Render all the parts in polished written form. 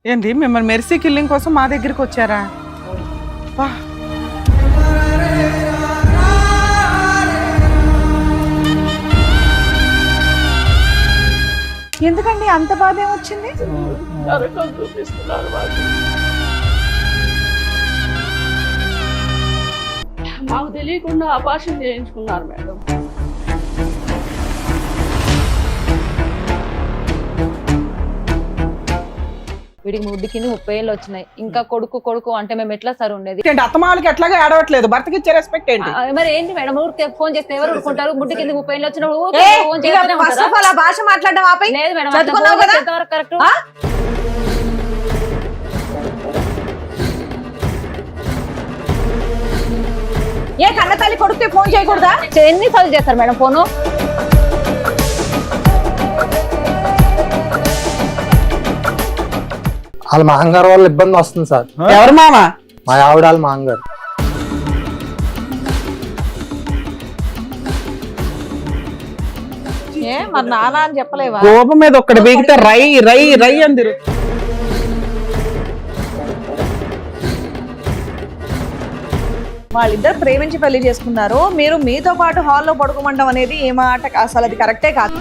ఏంటి మిమ్మల్ని mercy killing కోసం మా దగ్గరికి వచ్చారా? ఎందుకండి అంత బాధ ఏమొచ్చింది? మాకు తెలియకుండా ఆపరేషన్ చేయించుకున్నారు మేడం. వీడికి ముడ్డికి 30 ఏళ్ళు వచ్చినాయి. ఇంకా కొడుకు కొడుకు అంటే మేము ఎట్లా సార్ ఉండేది? అత్తమాలకి ఎట్లాగా ఆడవట్లేదు, భర్తకి ఇచ్చే రెస్పెక్ట్ ఏంటి? మరి ఏంటి మేడం, ఊరికే ఫోన్ చేస్తే ఎవరు ఊరుకుంటారు? ముడ్డి కింద 30 ఏళ్ళు వచ్చిన భాష మాట్లాడడం ఆపై. లేదు మేడం, కరెక్ట్. ఏ కన్న తల్లి కొడుకు ఫోన్ చేయకూడదా? ఎన్నిసార్లు చేస్తారు మేడం ఫోను? వాళ్ళ మాంగారు వల్ల ఇబ్బంది వస్తుంది సార్. ఎవరు మామ? మా ఆవిడ వాళ్ళ మాంగారు. ఏ మరి నానా అని చెప్పలేవా? కోపం మీద ఒక్కడి బీగితే రై రై రై అందిరు. వాళ్ళిద్దరు ప్రేమించి పెళ్లి చేసుకున్నారు, మీరు మీతో పాటు హాల్లో పడుకోమండం అనేది ఏ మాట? అసలు అది కరెక్టే కాదు.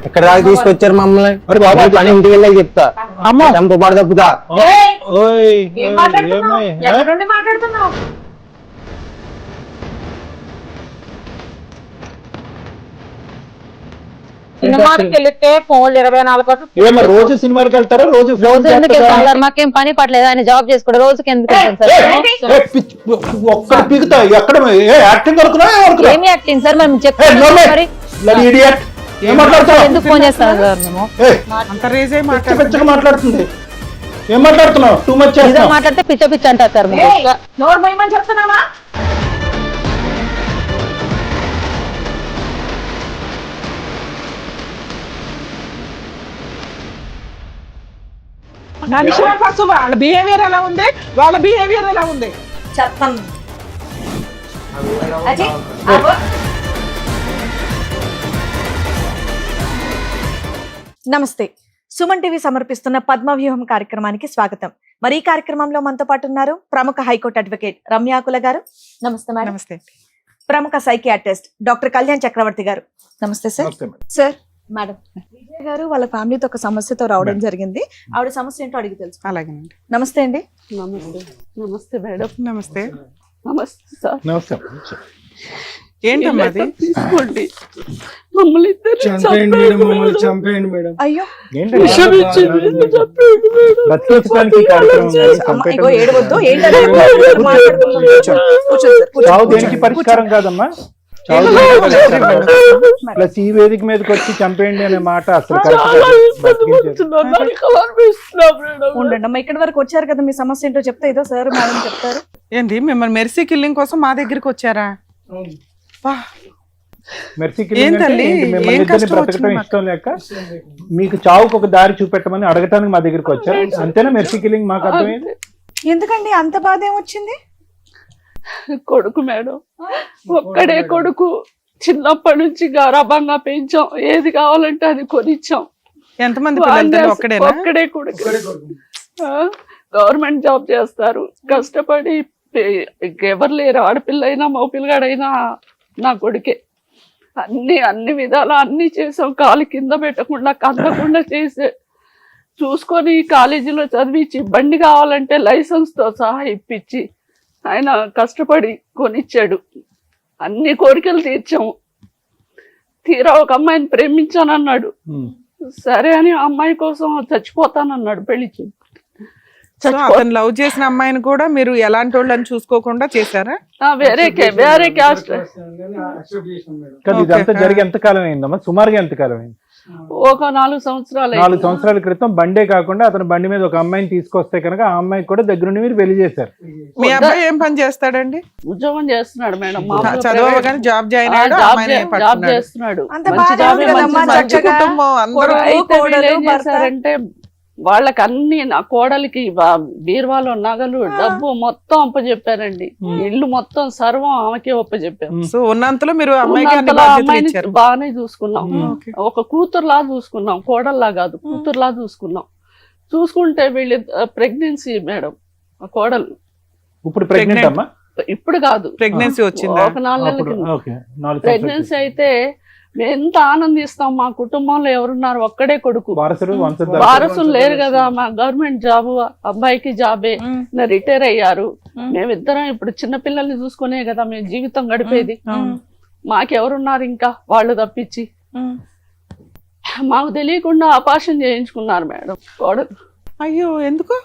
ఇక్కడ దాకా తీసుకొచ్చారు మమ్మల్ని. మరి బాబా పని ఇంటికి వెళ్ళి చెప్తా. అమ్మ ఎంతో పాటు తప్పుతా. మాట్లాడుతున్నావు సినిమాకి వెళ్తే ఫోన్లు 24 గంటలు. రోజు సినిమాకి వెళ్తారా? రోజు ఎందుకు వెళ్తాం? మాకేం పని పట్టలేదు, ఆయన జాబ్ చేసుకోవడం. రోజుకి ఎందుకు ఒక్కడ పీకుతా. ఎక్కడ యాక్టింగ్ ఏమి యాక్టింగ్ సార్? మేము చెప్పారు ఎందుకు ఫోన్ చేస్తాను సార్? మేము మాట్లాడుతుంది. ఏం మాట్లాడుతున్నావు? టూ మచ్ మాట్లాడితే పిచ్చ పిచ్చ అంటారు సార్. నోరు మోయమని చెప్తున్నావా? వాళ్ళ బిహేవియర్ ఎలా ఉంది? వాళ్ళ బిహేవియర్ ఎలా ఉంది చెప్తాను. నమస్తే, సుమన్ టీవీ సమర్పిస్తున్న పద్మవ్యూహం కార్యక్రమానికి స్వాగతం. మరి ఈ కార్యక్రమంలో మనతో పాటు ఉన్నారు ప్రముఖ హైకోర్టు అడ్వకేట్ రమ్యాకుల గారు. నమస్తే మేడం. నమస్తే. ప్రముఖ సైకియాట్రిస్ట్ డాక్టర్ కళ్యాణ్ చక్రవర్తి గారు. నమస్తే సార్. సార్ మేడం, విజయ్ గారు వాళ్ళ ఫ్యామిలీతో ఒక సమస్యతో రావడం జరిగింది. ఆవిడ సమస్య ఏంటో అడిగి తెలుసు. అలాగేనండి. నమస్తే అండి. నమస్తే. నమస్తే మేడం. నమస్తే. నమస్తే సార్. నమస్తే. ఏంటమ్మా అది? తీసుకోండి, మమ్మల్ని చంపేయండి మేడం. అయ్యో ఏడవద్దు. దేనికి పరిష్కారం కాదమ్మా. ప్లస్ ఈ వేదిక మీదకి వచ్చి చంపేయండి అనే మాట అసలు ఉండండి అమ్మా. ఇక్కడి వరకు వచ్చారు కదా, మీ సమస్య ఏంటో చెప్తే ఏదో సార్ మేడం చెప్తారు. ఏంటి మిమ్మల్ని మెర్సీ కిల్లింగ్ కోసం మా దగ్గరికి వచ్చారా? ఇష్టం లేక మీకు చావుకు ఒక దారి చూపెట్టమని అడగటానికి మా దగ్గరికి వచ్చారు. అంతేనా మెర్సీ కిల్లింగ్? మాకు అర్థమైంది. ఎందుకండి అంత బాధ ఏమొచ్చింది? కొడుకు మేడం, ఒక్కడే కొడుకు. చిన్నప్పటి నుంచి గారాబంగా పెంచాం, ఏది కావాలంటే అది కొనిచ్చాం. ఎంతమంది? ఒక్కడే కొడుకు. గవర్నమెంట్ జాబ్ చేస్తారు, కష్టపడి. ఎవరు లేరు, ఆడపిల్ల అయినా మగపిల్లగాడైనా నా కొడుకే. అన్ని విధాలా అన్ని చేసాం. కాలు కింద పెట్టకుండా కదలకుండా చేసే చూసుకొని కాలేజీలో చదివించి, బండి కావాలంటే లైసెన్స్ తో సహా ఇప్పించి ఆయన కష్టపడి కొనిచ్చాడు. అన్ని కోరికలు తీర్చాము. తీరా ఒక అమ్మాయిని ప్రేమించానన్నాడు. సరే అని ఆ అమ్మాయి కోసం చచ్చిపోతానన్నాడు. పెళ్లి లవ్ చేసిన అమ్మాయిని కూడా మీరు ఎలాంటి వాళ్ళని చూసుకోకుండా చేశారా? వేరే క్యాస్ట్. ఇదంతా జరిగి ఎంత కాలం అయిందమ్మా? సుమారుగా ఎంత కాలం అయింది? ఒక 4 సంవత్సరాలు. 4 సంవత్సరాల క్రితం బండే కాకుండా అతను బండి మీద ఒక అమ్మాయిని తీసుకొస్తే కనుక ఆ అమ్మాయికి కూడా దగ్గరుండి మీరు పెళ్లి చేశారు. మీ అబ్బాయి ఏం పని చేస్తాడండి? ఉద్యోగం చేస్తున్నాడు మేడం. చదవగానే జాబ్ జాయిన్ జాబ్ చేస్తున్నాడు. చేశారంటే వాళ్ళకి అన్ని నా కోడలికి బీరువాలో నగలు డబ్బు మొత్తం అప్పచెప్పారండి. ఇల్లు మొత్తం సర్వం ఆమెకే అప్పచెప్పాము. సో ఉన్నంతలో మీరు అమ్మాయికి అన్ని ఉన్నంతలో బాధ్యతలు అమ్మాయిని ఇచ్చారు. బాగానే చూసుకున్నాం. ఓకే. ఒక కూతురులా చూసుకున్నాం, కోడల్లా కాదు కూతురులా చూసుకున్నాం. చూసుకుంటే వీళ్ళు ప్రెగ్నెన్సీ మేడం, ఆ కోడలు ఇప్పుడు ప్రెగ్నెంట్ అమ్మా? ఇప్పుడు కాదు, ప్రెగ్నెన్సీ వచ్చిందా? ఒక 4 నెలల అప్పుడు కింద ఓకే, 4 ప్రెగ్నెన్సీ అయితే మేము ఎంత ఆనందిస్తాం. మా కుటుంబంలో ఎవరున్నారు, ఒక్కడే కొడుకు, వారసులు వంశధార వారసులు లేరు కదా. మా గవర్నమెంట్ జాబ్, అబ్బాయికి జాబే, రిటైర్ అయ్యారు. మేమిద్దరం ఇప్పుడు చిన్న పిల్లల్ని చూసుకునే కదా మేము జీవితం గడిపేది. మాకెవరున్నారు ఇంకా, వాళ్ళు తప్పించి. మాకు తెలియకుండా అపార్షన్ చేయించుకున్నారు మేడం కోడలు. అయ్యో ఎందుకు?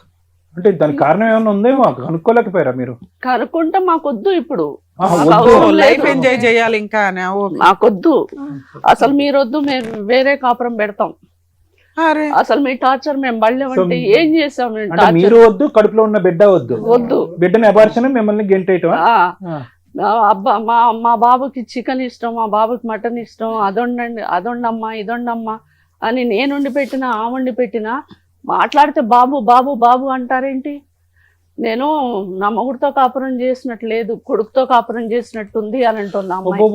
అంటే దానికి కారణం ఏమైనా ఉందేమో కనుక్కోలేకపోయారా మీరు? కనుక్కుంటే మాకొద్దు ఇప్పుడు, వద్దు. మాకు అవసరం లైఫ్ లేదు. ఎంజాయ్ చేయాలి ఇంకా అని. ఓకే. మాకొద్దు అసలు, మీరొద్దు, మేము వేరే కాపురం పెడతాం. అరే అసలు మీ టార్చర్ మేము బళ్ళేమంటే ఏం చేసాం మేము అంటే టార్చర్? మీరు వద్దు, కడుపులో ఉన్న బిడ్డ వద్దు, వద్దు. బిడ్డని అబార్షన్ మిమ్మల్ని గెంటేయటమా? అబ్బా మా బాబుకి చికెన్ ఇష్టం, మా బాబుకి మటన్ ఇష్టం, అదొండండి, అదొండమ్మా, ఇదొండమ్మా అని నేను వండి పెట్టినా, ఆ వండి పెట్టినా మాట్లాడితే బాబు బాబు బాబు అంటారేంటి? నేను నా మొగుడితో కాపురం చేసినట్టు లేదు, కొడుకుతో కాపురం చేసినట్టుంది అని అంటున్నా అమ్మాయి.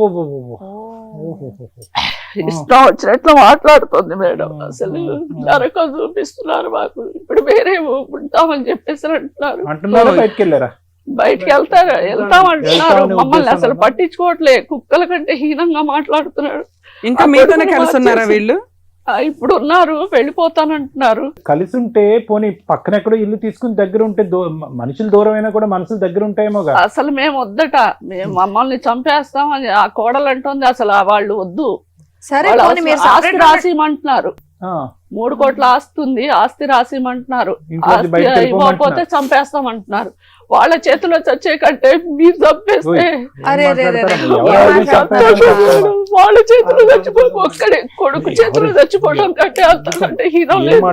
ఇష్టం వచ్చినట్లు మాట్లాడుతుంది మేడం. అసలు నరకం చూపిస్తున్నారు మాకు. ఇప్పుడు వేరే ఉంటామని చెప్పేసి అంటున్నారు. అంటున్నారా? బయటకు వెళ్ళారా? బయటికి వెళ్తామంటున్నారు. మమ్మల్ని అసలు పట్టించుకోవట్లే, కుక్కల కంటే హీనంగా మాట్లాడుతున్నాడు. ఇంకా మీతోనే కలిసి ఉన్నారా వీళ్ళు? ఇప్పుడు ఉన్నారు, వెళ్ళిపోతానంటున్నారు. కలిసి ఉంటే పోనీ పక్కన ఎక్కడో ఇల్లు తీసుకుని దగ్గర ఉంటే మనుషులు దూరం అయినా కూడా మనసులు దగ్గర ఉంటాయేమో. అసలు మేము వద్దట, మేము మమ్మల్ని చంపేస్తాం అని ఆ కోడలు అంటుంది. అసలు వాళ్ళు వద్దు, సరే వాళ్ళు పోనీ మీరు ఆస్తి separate రాసిమంటున్నారు. 3 కోట్ల ఆస్తి ఉంది, ఆస్తి రాసిమంటున్నారు. ఇంట్లోంచి ఆస్తి బయటకు ఇవ్వకపోతే చంపేస్తామంటున్నారు. వాళ్ళ చేతిలో చచ్చే కంటే మీరు చంపేస్తే అరే అరే అరే అరే. వాళ్ళ చేతులు చచ్చిపోయి ఒక్కడే కొడుకు చేతులు చచ్చిపోవడం కంటే అంతకంటే హీరో లేదు.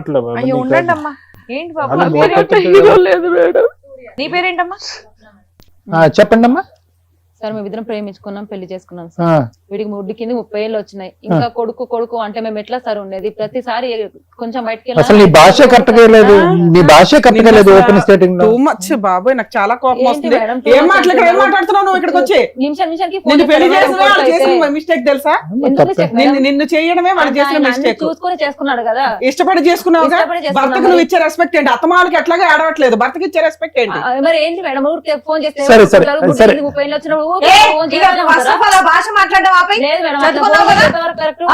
అయ్యో ఉండండి అమ్మా. ఏంటి బాబు అలా నా పేరు? అంతకంటే హీరో లేదు మేడం. నీ పేరేంటమ్మా? చెప్పండి అమ్మా. సార్ మేమిద్దరం ప్రేమించుకున్నాం, పెళ్లి చేసుకున్నాం సార్. వీడికి ముడ్డికి 30 ఏళ్ళు వచ్చినాయి. ఇంకా కొడుకు కొడుకు అంటే మేము ఎట్లా సార్ ఉండేది? ప్రతిసారి కొంచెం బయటకి అసలు నీ భాష కరెక్ట్గా లేదు, నీ భాష కరెక్ట్గా లేదు. ఓపెన్ స్టేటింగ్ లో టూ మచ్ బాబోయ్, నాకు చాలా కోపం ఏంటి వస్తుంది. మేడం? ఏం మాట్లాడుతున్నావు నువ్వు ఇక్కడికి వచ్చి? నిమిషానికి నిన్ను పెళ్లి చేసిన మిస్టేక్ తెలుసా? నిన్ను చేయడమే వాళ్ళు చేసిన మిస్టేక్. చూసుకొని చేసుకున్నాడు కదా, ఇష్టపడి చేసుకున్నావుగా. ఇష్టపడి చేసుకున్నాం. భర్తకు నువ్వు ఇచ్చే రెస్పెక్ట్ ఏంటి? అత్తమాలకి ఎట్లాగా ఆడవట్లేదు, భర్తకి ఇచ్చే రెస్పెక్ట్ ఏంటి? మరి ఏంటి మేడం? ఊరికే ఫోన్ చేస్తే సరే, సరే, సరే. 30 ఏళ్ళు వచ్చిన భాష మాట్లాడడం ఆపై లేదు మేడం, చదువుకున్నావు కదా? కరెక్ట్.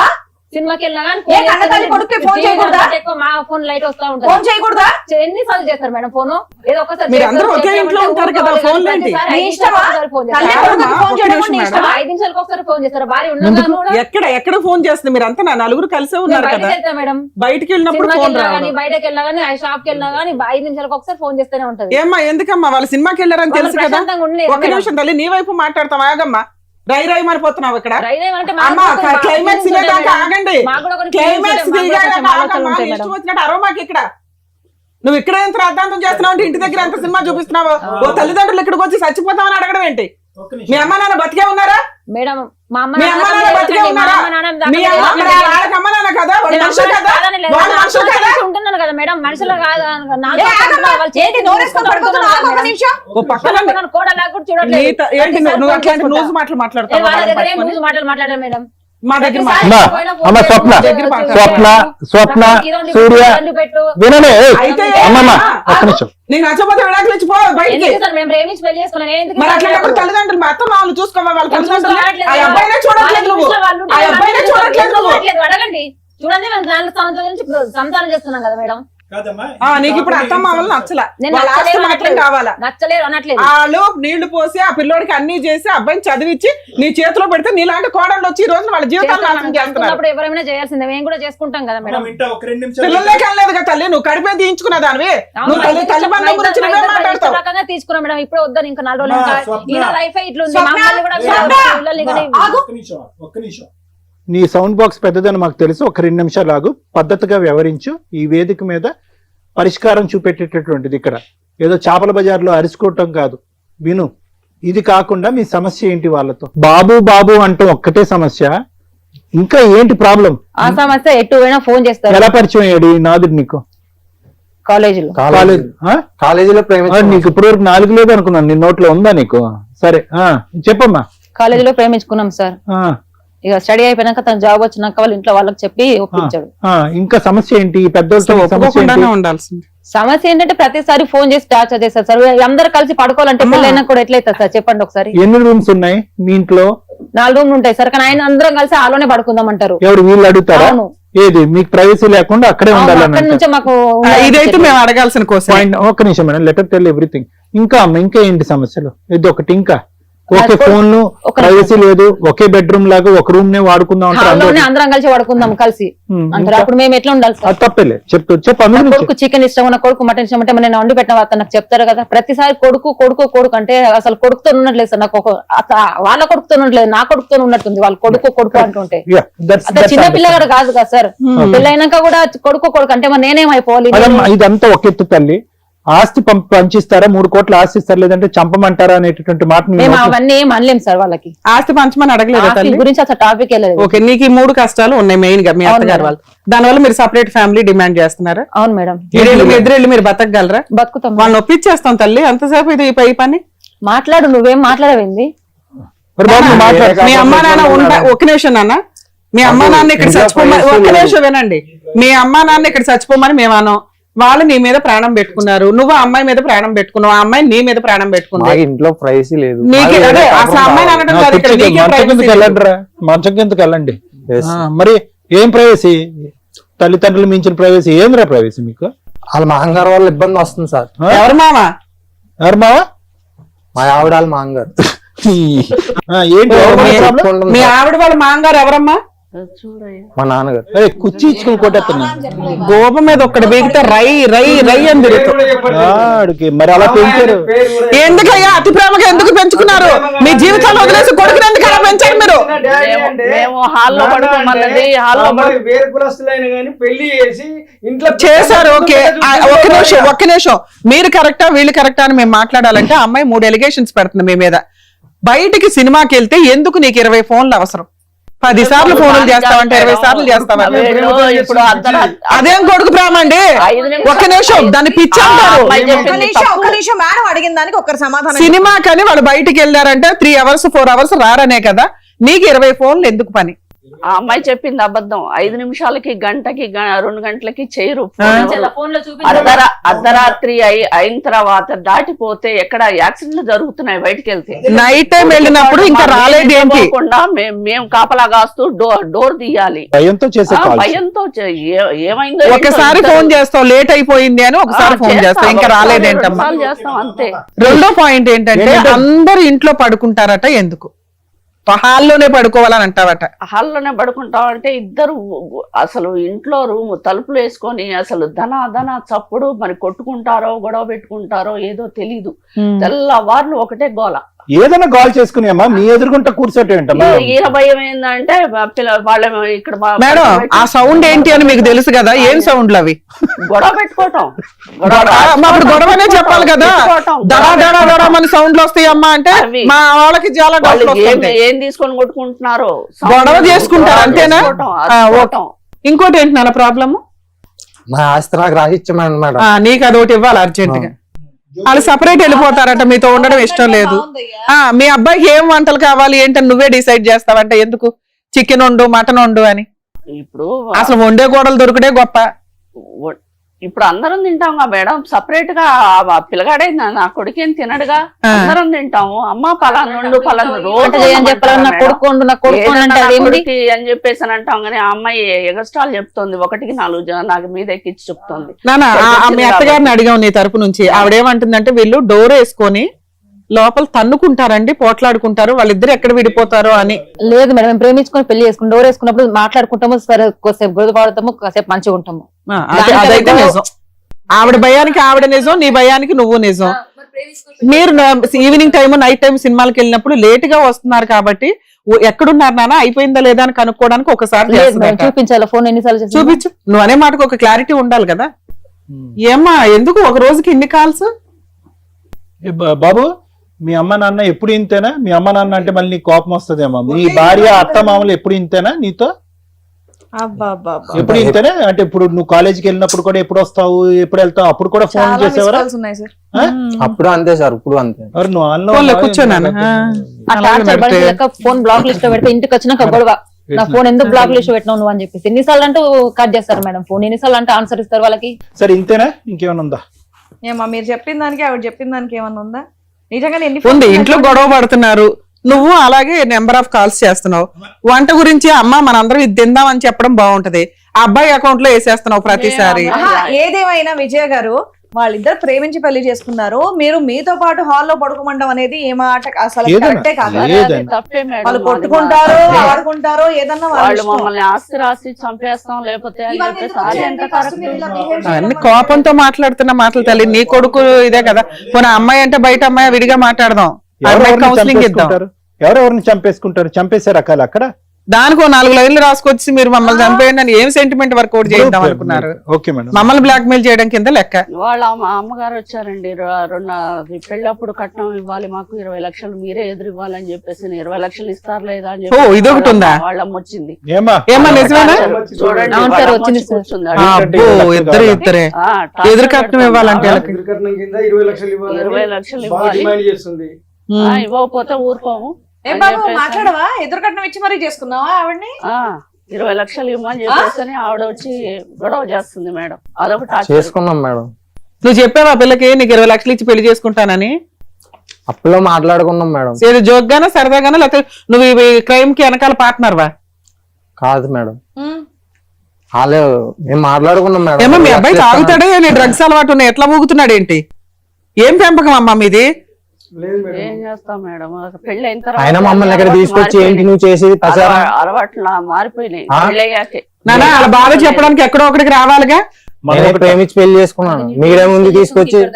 సినిమాకి వెళ్ళినా కానీ ఏ కన్నతల్లి కొడుక్కి ఫోన్ చేయకూడదా? మా ఫోన్ లైట్ వస్తా ఫోన్ ఉంటుంది. చేయకూడదా? ఎన్నిసార్లు చేస్తారు మేడం ఫోన్? ఏదో ఒకసారి మీరు అందరూ ఒకే ఇంట్లో ఉంటారు కదా, ఫోన్ ఏంటి? నీ ఇష్టమా? తల్లి కొడుకుకి ఫోన్ చేయడం కూడా నీ ఇష్టమా? 5 నిమిషాలకు ఒకసారి ఫోన్ చేస్తారు. భార్య ఉండగా ఎక్కడ ఫోన్ చేస్తుంది? మీరు అంతా నలుగురు కలిసే ఉన్నారు కదా. మేడం బయటికి వెళ్ళినప్పుడు సినిమాకి ఫోన్ వెళ్ళినా రావాలి. కానీ, బయటకి వెళ్ళినా కానీ, షాప్ కి వెళ్ళినా కానీ 5 నిమిషాలకు ఒకసారి ఫోన్ చేస్తూనే ఉంటది. ఏమ్మా ఎందుకమ్మా? వాళ్ళు సినిమాకి వెళ్ళారని వాళ్ళు తెలుసు కదా. ప్రశాంతంగా ఉండలేదు ఒక్క నిమిషం తల్లి, నీ వైపు మాట్లాడతాం. ఆగమ్మా, రై మారిపోతున్నావు ఇక్కడ. అమ్మా క్లైమాక్స్ దిగేదాకా ఆగండి. క్లైమాక్స్ దిగాక ఆగమ్మా. ఇష్టం వచ్చినట్టు అరవమాకి ఇక్కడ. నువ్వు ఇక్కడ ఎంత రాద్ధాంతం చేస్తున్నావు అంటే ఇంటి దగ్గర ఎంత సినిమా చూపిస్తున్నావు? ఓ తల్లిదండ్రులు ఇక్కడికి వచ్చి చచ్చిపోతామని అడగడం ఏంటి? మీ అమ్మ నాన్న బతికే ఉన్నారా? మేడం మా అమ్మ మీ అమ్మ నాన్న బతికే ఉన్నారా? మీ వాళ్ళకి అమ్మ నాన్న కదా, వాళ్ళు మనుషులు కదా, వాళ్ళు మనుషులు కదా. ఉంటున్నాను కదా మేడం, మనుషులు కాదు. ఏ ఆగమ్మా. ఏంటి నోరేసుకొని పడుకుంటున్నావు? ఆగు ఒక్క నిమిషం. ఓ పక్కన కోడలా కూడా చూడట్లేదు. ఏంటి నువ్వు అట్లాంటి న్యూస్ మాటలు మాట్లాడతావు? వాళ్ళ దగ్గర ఏం న్యూస్ మాటలు మాట్లాడారు మేడం. మా దగ్గర అమ్మ స్వప్న సూర్య వినలే. అయితే అమ్మమ్మ ఒక్క నిమిషం. నేను నచ్చపోతే విడాకులు ఇచ్చిపో బయటికి. ఎందుకు సార్ మేము ప్రేమించి పెళ్లి చేసుకున్నాను? నేను ఎందుకు మరి అట్లా తల్లిదండ్రులు మా అత్త మామూలు చూసుకోవాలి. వాళ్ళ తల్లిదండ్రులు ఆ అబ్బాయినే చూడట్లేదు నువ్వు. ఆ అబ్బాయినే చూడట్లేదు నువ్వు. అడగండి, చూడండి మేము దాని సంతానం చేస్తున్నాం కదా మేడం. నీకు ఇప్పుడు అత్త మామూలు నచ్చలా, నేను వాళ్ళ ఆస్తి నచ్చలేదు మాత్రం అనట్లేదు. కావాలా? నచ్చలేదు అనట్లేదు. వాళ్ళు నీళ్లు పోసి ఆ పిల్లోడికి అన్ని చేసి అబ్బాయిని చదివించి నీ చేతిలో పెడితే నీలాంటి కోడళ్ళు వచ్చి ఈ రోజు వాళ్ళ జీవితాలు నాశనం చేస్తున్నారు. చేసుకున్నప్పుడు ఎవరైనా చేయాల్సిందే, మేము కూడా చేసుకుంటాం కదా మేడం. పిల్లలే కనలేదు కదా తల్లి, నువ్వు కడిపే తీయించుకున్న దానివి. నువ్వు తల్లి బంధం గురించి నువ్వే మాట్లాడతావు. రకంగా తీసుకున్నాం మేడం. ఇప్పుడు వద్దని ఇంకా 4 రోజులు స్వప్న. ఇలా లైఫ్ ఇట్లుంది. స్వప్న, మమ్మల్ని కూడా పిల్లల్ని కానీ ఒక్క నిమిషం. నీ సౌండ్ బాక్స్ పెద్దదని మాకు తెలుసు. ఒక 2 నిమిషాలు ఆగు. పద్ధతిగా వ్యవహరించు. ఈ వేదిక మీద పరిష్కారం చూపెట్టేటటువంటిది. ఇక్కడ ఏదో చేపల బజార్లో అరుచుకోవటం కాదు. విను, ఇది కాకుండా మీ సమస్య ఏంటి? వాళ్ళతో బాబు బాబు అంటాం ఒక్కటే సమస్య, ఇంకా ఏంటి ప్రాబ్లం? ఆ సమస్య ఎటు పోయినా ఫోన్ చేస్తారు. ఎలా పరిచయం అయ్యాడు ఈ నాదుడు నీకు? కాలేజీలో కాలేజ్ కాలేజీలో నీకు ఇప్పుడు వరకు 4 లేదు అనుకున్నాను, నీ నోట్లో ఉందా నీకు? సరే చెప్పమ్మా. కాలేజీలో ప్రేమించుకున్నాం సార్. ఆ, ఇక స్టడీ అయిపోయినాక తన జాబ్ వచ్చినాక వాళ్ళ ఇంట్లో వాళ్ళకి చెప్పి ఒప్పించాడు. ఇంకా సమస్య ఏంటి? ఈ పెద్దోళ్ళతో సమస్య ఏంటి? ఒప్పుకోకుండానే ఉండాల్సింది. సమస్య ఏంటంటే ప్రతిసారి ఫోన్ చేసి టార్చర్ చేస్తారు సార్. అందరు కలిసి పడుకోవాలంటే పెళ్ళైనా కూడా ఎట్లయితుంది సార్ చెప్పండి ఒకసారి. ఎన్ని రూమ్స్ ఉన్నాయి మీ ఇంట్లో? 4 రూమ్లు ఉంటాయి సార్, కానీ ఆయన అందరం కలిసి హాల్లోనే పడుకుందాం అంటారు. ఎవరు వీళ్ళు అడుగుతారా? అవును. ఏది మీకు ప్రైవసీ లేకుండా అక్కడే అక్కడి ఉండాలని? నుంచే మాకు ఇదైతే మేము అడగాల్సిన కోసం. ఒక్క నిమిషం మేడం, లెటర్ టెల్ ఎవ్రీథింగ్. ఇంకా అమ్మ, ఇంకా ఏంటి సమస్యలు? ఇది ఒకటి. ఇంకా ఓకే, ఫోన్లు ప్రైవసీ లేదు, ఒకే బెడ్రూమ్ లాగా ఒక రూమ్ నే వాడుకుందాం హాల్లోనే అందరం కలిసి పడుకుందాం కలిసి అంటారు. అప్పుడు మేము ఎట్లా ఉండాలి సార్? తప్పలే, చెప్పు. కొడుకు చికెన్ ఇష్టం, నా కొడుకు మటన్ ఇష్టం అంటే నేను వండి పెట్టిన వార్త నాకు చెప్తారు కదా. ప్రతిసారి కొడుకు కొడుకు కొడుకు అంటే అసలు కొడుకుతో ఉన్నట్లేదు సార్. నాకు వాళ్ళ కొడుకుతో ఉన్నట్లేదు, నా కొడుకుతో ఉన్నట్టుంది. వాళ్ళు కొడుకు కొడుకు అంటుంటే అదే చిన్న పిల్లగాడు కాదు కదా సార్. పెళ్ళైనాక కూడా కొడుకు కొడుకు అంటే మరి నేనేమైపోవాలి? ఇదంతా ఒక ఎత్తు తల్లి. ఆస్తి పంచిస్తారా? 3 కోట్ల ఆస్తి ఇస్తారు, లేదంటే చంపమంటారా అనేటటువంటి మాట మేము అవన్నీ ఏం అనలేం సార్. వాళ్ళకి ఆస్తి పంచమని అడగలేదు తల్లి గురించి అసలు టాపిక్ వెళ్ళలేదు. ఓకే, నీకు ఈ 3 కష్టాలు ఉన్నాయి మెయిన్ గా మీ అత్తగారు వాళ్ళు. దానివల్ల మీరు సపరేట్ ఫ్యామిలీ డిమాండ్ చేస్తున్నారా? అవును మేడం. ఇద్దరు మీరు బతకగలరా? బతుకుతాం. వాళ్ళని ఒప్పించేస్తాం తల్లి. అంతసేపు ఇది పై పని మాట్లాడు, నువ్వేం మాట్లాడవేంది? మీ అమ్మా నాన్న ఒక నిమిషం నాన్న, మీ అమ్మా నాన్న ఇక్కడ చచ్చిపోమని ఒక్క నిమిషం వినండి. మీ అమ్మా నాన్న ఇక్కడ చచ్చిపోమని మేము అన్నాం. వాళ్ళు నీ మీద ప్రాణం పెట్టుకున్నారు, నువ్వు ఆ అమ్మాయి మీద ప్రాణం పెట్టుకున్నావు, ఆ అమ్మాయి నీ మీద ప్రాణం పెట్టుకుంది. ఇంట్లో ప్రైవసీ లేదు. నీకు అదే అసలు అమ్మాయిని అనడం కాదు ఇక్కడ. నీకే privacy లేదు. మంచం కిందకి వెళ్ళండి. మరి ఏం ప్రైవసీ? తల్లిదండ్రులు మించిన ప్రైవసీ ఏంద్రా ప్రైవసీ మీకు? వాళ్ళ మాంగారు వల్ల ఇబ్బంది వస్తుంది సార్. ఎవరు మామ? ఎవరు మావా? మా ఆవిడ వాళ్ళ మాంగారు. ఏంటి మీ ఆవిడ వాళ్ళ మాంగారు ఎవరమ్మా? మా నాన్నగారు. కుర్చీ ఇచ్చుకుని కొట్టేస్తున్నా. గోప మీద ఒక్కటి బీగితే రై రై రై అని తిరుగుతుంది. మరి అలా పెంచారు ఎందుకయ్యా? అతి ప్రేమగా ఎందుకు పెంచుకున్నారు? మీ జీవితాలు వదిలేసి కొడుకుని ఎందుకు అలా పెంచారు మీరు? మేము హాల్లో పడుకోమన్నది హాల్లో వేరే కులస్తులైన గానీ పెళ్లి చేసి ఇంట్లో చేశారు. ఓకే, ఒక్క నిమిషం. మీరు కరెక్టా వీళ్ళు కరెక్టా అని మేము మాట్లాడాలంటే అమ్మాయి 3 ఎలిగేషన్స్ పెడుతుంది మీ మీద. బయటికి సినిమాకి వెళ్తే ఎందుకు నీకు 20 ఫోన్లు అవసరం? 10 సార్లు ఫోన్లు చేస్తావంటే 20 సార్లు చేస్తావా? ఇప్పుడు అదేం కొడుకు ప్రేమ అండి? ఒక్క నిమిషం, దాన్ని పిచ్చి అంటారు. ఒక్క నిమిషం మేడం అడిగిన దానికి ఒక్కరు సమాధానం. సినిమా కానీ వాళ్ళు బయటికి వెళ్ళారంటే 3 అవర్స్ 4 అవర్స్ రారనే కదా. నీకు 20 ఫోన్లు ఎందుకు పని? ఆ అమ్మాయి చెప్పింది అబద్ధం. 5 నిమిషాలకి గంటకి 2 గంటలకి చేయరు. అర్ధరాత్రి అయిన తర్వాత దాటిపోతే ఎక్కడ యాక్సిడెంట్లు జరుగుతున్నాయి బయటికి వెళ్తే. నైట్ టైం వెళ్ళినప్పుడు ఇంకా రాలేదు ఏంటి? మేము కాపలా కాస్తూ డోర్ తీయాలి. భయంతో చేసే భయంతో ఏమైందో. ఒకసారి ఫోన్ చేస్తావు లేట్ అయిపోయింది అని, ఒకసారి ఫోన్ చేస్తావు ఇంకా రాలేదేంటమ్మా? చేస్తాం అంతే. రెండో పాయింట్ ఏంటంటే అందరు ఇంట్లో పడుకుంటారట, ఎందుకు హాల్లోనే పడుకోవాలని అంటావట? హాల్లోనే పడుకుంటాం అంటే ఇద్దరు అసలు ఇంట్లో రూమ్ తలుపులు వేసుకొని అసలు ధన చప్పుడు మరి కొట్టుకుంటారో గొడవ పెట్టుకుంటారో ఏదో తెలీదు. తెల్లవార్లు ఒకటే గోల. ఏదైనా కాల్ చేసుకుని అమ్మా మీ ఎదురుకుంటా కూర్చోటం ఏంటమ్మా? ఈయన భయం ఏంటంటే వాళ్ళేమో ఇక్కడ మేడం ఆ సౌండ్ ఏంటి అని మీకు తెలుసు కదా. ఏం సౌండ్లు అవి? గొడవ పెట్టుకోవటం. అప్పుడు గొడవనే చెప్పాలి కదా. దడా దడా దడా మన సౌండ్లు వస్తాయి అమ్మా అంటే మా వాళ్ళకి చాలా ఏం తీసుకొని కొట్టుకుంటున్నారో గొడవ చేసుకుంటారు అంతేనా? ఇంకోటి ఏంటి నాన్న ప్రాబ్లమ్? మా ఆస్తి నాకు రాసిచ్చమని మేడం. నీకు అదొకటి ఇవ్వాలి అర్జెంట్ గా. వాళ్ళు సపరేట్ వెళ్ళిపోతారట, మీతో ఉండడం ఇష్టం లేదు. మీ అబ్బాయికి ఏం వంటలు కావాలి ఏంటని నువ్వే డిసైడ్ చేస్తావంటే ఎందుకు? చికెన్ వండు మటన్ వండు అని. ఇప్పుడు అసలు వండే కూడలు దొరికితే గొప్ప. ఇప్పుడు అందరం తింటాం కదా మేడం. సపరేట్ గా పిల్లగాడే నా కొడుకేం తినడుగా. అందరం తింటాము. అమ్మ పలానా వండు పలానా రోజు అని చెప్పేసి అని అంటాం. కానీ ఆ అమ్మాయి ఎగస్ట్రాల్ చెప్తుంది. 1కి 4 నాకు మీద ఎక్కించి చెప్తుంది. మీ అత్తగారిని అడిగాం నీ తరపు నుంచి. ఆవిడేమంటుందంటే వీళ్ళు డోర్ వేసుకొని లోపల తన్నుకుంటారండి, పోట్లాడుకుంటారు, వాళ్ళిద్దరు ఎక్కడ విడిపోతారో అని. లేదు మేడం, మేము ప్రేమించుకొని పెళ్లి చేసుకుని డోర్ వేసుకున్నప్పుడు మాట్లాడుకుంటాము, సరే కొద్దిసేపు గొడవ పడతాము, కాసేపు మంచిగా ఉంటాము. అదైతే నిజం. ఆవిడ భయానికి ఆవిడ నిజం, నీ భయానికి నువ్వు నిజం. మీరు ఈవినింగ్ టైం నైట్ టైం సినిమాలకు వెళ్ళినప్పుడు లేట్ గా వస్తున్నారు కాబట్టి ఎక్కడున్నారు నాన్న అయిపోయిందా లేదా అని కనుక్కోవడానికి ఒకసారి చూపించాలి. ఫోన్ ఎన్నిసార్లు చూపించు. నువ్వు అనే మాటకు ఒక క్లారిటీ ఉండాలి కదా. ఏమ్మా ఎందుకు ఒక రోజుకి ఇన్ని కాల్స్? బాబు మీ అమ్మ నాన్న ఎప్పుడు ఇంతేనా? మీ అమ్మ నాన్న అంటే మళ్ళీ కోపం వస్తుందేమో. మీ భార్య అత్త మామలు ఎప్పుడు ఇంతేనా నీతో? ఎప్పుడు ఇంతనే అంటే ఇప్పుడు నువ్వు కాలేజీకి వెళ్ళినప్పుడు కూడా ఎప్పుడు వస్తావు ఎప్పుడు వెళ్తావు అప్పుడు కూడా ఫోన్ చాలా చేసేవారా మిస్ కాల్స్ ఉన్నాయి సార్. అప్పుడు అంతే సార్, ఇప్పుడు అంతే. ఎవరు నువ్వు ఆన్లో ఫోన్లో ఉన్నావా? కూర్చోనాను ఆ టార్చర్ పడలేక ఫోన్ బ్లాక్ లిస్ట్ లో పెడితే ఇంటికి వచ్చినాక గొడవ, నా ఫోన్ ఎందుకు బ్లాక్ లిస్ట్ పెట్టినావు నువ్వు అని చెప్పేసి. ఎన్నిసార్లు అంటూ కట్ చేస్తారు మేడం ఫోన్, ఎన్నిసార్లు అంటే ఆన్సర్ ఇస్తారు వాళ్ళకి. సరే ఇంతేనా ఇంకేమైనా ఉందా? ఏమా మీరు చెప్పిన దానికి ఆవిడ చెప్పిన దానికి ఏమన్నా ఉందా? నిజంగానే ఎన్ని ఉంది. ఫోన్స్ ఇంట్లో ఉన్నాయి? గొడవ పడుతున్నారు, నువ్వు అలాగే నెంబర్ ఆఫ్ కాల్స్ చేస్తున్నావు. వంట గురించి అమ్మ మనందరం ఇది తిందాం అని చెప్పడం బాగుంటది, ఆ అబ్బాయి అకౌంట్ లో వేసేస్తున్నావు ప్రతిసారి. ఆహా, ఏదేమైనా విజయ గారు వాళ్ళిద్దరు ప్రేమించి పెళ్లి చేసుకున్నారు, మీరు మీతో పాటు హాల్లో పడుకోమండం అనేది ఏ మాట అసలు ఏదైనా, కరెక్టే కాదు. ఏదైనా. తప్పే మేడం. వాళ్ళు అది కొట్టుకుంటారు, మా- ఆడుకుంటారు, ఏదన్నా వాళ్ళ వాళ్ళు ఇష్టం. మమ్మల్ని ఆస్తి రాసి చంపేస్తాం లేకపోతే అని ఇవన్నీ చెప్పేసి ఎందుకు అది ఎంత చేయండి? ఫస్ట్ మీరు ఇలా behave చేయడం అన్ని వల్ల కోపంతో మాట్లాడుతున్న మాటలు తల్లి. నీ కొడుకు ఇదే కదా, పోనీ అమ్మాయి అంటే బయట అమ్మాయి విడిగా మాట్లాడదాం, అమ్మాయి కౌన్సిలింగ్ ఇద్దాం. ఎవరెవరిని చంపేసుకుంటారు? చంపేసే రకాలు అక్కడ. దానికి 4 లైన్లు రాసుకొచ్చి మీరు మమ్మల్ని చంపేయండి అని ఏం సెంటిమెంట్ వర్కౌట్ చేద్దాం అనుకున్నారు? Okay madam. మమ్మల్ని బ్లాక్ మెయిల్ చేయడం కింద లెక్క. వాళ్ళ అమ్మగారు వచ్చారండి, పెళ్ళప్పుడు కట్నం ఇవ్వాలి మాకు 20 లక్షలు మీరే ఎదురు ఇవ్వాలని చెప్పేసి 20 లక్షలు ఇస్తారు లేదా అని ఓ, ఇదొకటి ఉందా? వాళ్ళమ్మ వచ్చింది. ఏమా ఏమా నిజమేనా? చూడండి అవును సార్, వాళ్ళమ్మ వచ్చింది వచ్చి సార్. కూర్చుంది. అబ్బో, ఇద్దరే ఆ, ఎదురు కట్నం ఇవ్వాలంటే వాళ్ళకి. ఎదురుకట్నం కింద 20 లక్షలు ఇవ్వాలి 20 లక్షలు బాగా ఇవ్వాలి, డిమాండ్ చేస్తుంది. ఇవ్వకపోతే ఊరుకోము ఏ అని బాబు చెప్పేసి. మాట్లాడవా? ఎదురు కట్నం ఇచ్చి మరీ చేసుకున్నావా ఆవిడ్ని? 20 లక్షలు ఇవ్వమని చెప్పేసి ఆవిడ వచ్చి గొడవ చేస్తుంది మేడం. అదొకటి టార్చర్. చేసుకున్నాం మేడం. నువ్వు చెప్పావా పిల్లకి నీకు 20 లక్షలు ఇచ్చి పెళ్లి చేసుకుంటానని? అప్పులో మాట్లాడుకున్నాం మేడం. ఏదో జోక్గానా సరదాగానా, లేకపోతే నువ్వు ఈ క్రైమ్ కి వెనకాల పార్ట్నర్ వా? కాదు మేడం, ఉమ్. వాళ్ళు మేము మాట్లాడుకున్నాం మేడం. ఏమో మీ అబ్బాయి తాగుతాడే, నీ డ్రగ్స్ అలవాటు ఉన్నాయి, ఎట్లా మూగుతున్నాడు ఏంటి? ఏం పెంపకం అమ్మా మీది? లేదు మేడం. ఏం చేస్తాం మేడం, పెళ్లి అయిన ఆయన మమ్మల్ని ఇక్కడ తీసుకొచ్చి ఏంటి నువ్వు చేసేది ప్రచారం? అలవాట్లు మారిపోయినాయి ఆ? పెళ్ళయ్యాకే. నానా అలా బాధ చెప్పడానికి ఎక్కడో ఒకటికి రావాలిగా. నేను ప్రేమించి పెళ్లి చేసుకున్నాను, మీరే ముందు తీసుకొచ్చి ఇక్కడ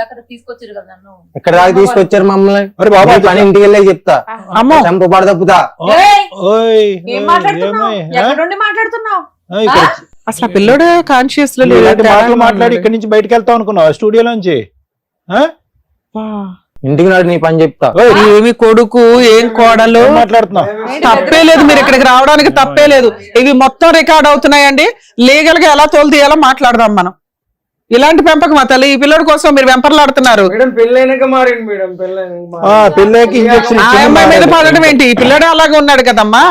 దాకా తీసుకొచ్చారు మమ్మల్ని. అరే బాబా, ఈ పని ఇంటికి వెళ్ళి చెప్తా, అమ్మో, చంపబడ తప్పుతా. ఏయ్, ఓయ్, ఏం మాట్లాడుతున్నావు? ఎక్కడి నుండి మాట్లాడుతున్నావు? అసలు ఆ పిల్లోడు కాన్షియస్ లో ఇలాంటి మాటలు లేడు. మాట్లాడి ఇక్కడి నుంచి బయటకు వెళ్తావు అనుకున్నావు స్టూడియోలోంచి? ఇంటికి నాడు నీ పని చెప్తా. ఏమి కొడుకు ఏం కోడలు ఏం మాట్లాడుతున్నావు? తప్పే లేదు, మీరు ఇక్కడికి రావడానికి తప్పే లేదు. ఇవి మొత్తం రికార్డ్ అవుతున్నాయండి, లీగల్ గా ఎలా తోలు తీయాలో మాట్లాడదాం మనం. ఇలాంటి పెంపకం మా తల్లి, ఈ పిల్లడి కోసం మీరు వెంపర్లాడుతున్నారు. మేడం పెళ్ళైనాక మారింది మేడం. పిల్లకి ఇంజక్షన్ ఆ అమ్మాయి మీద పడడం ఏంటి? ఈ పిల్లడే అలాగే ఉన్నాడు కదమ్మా.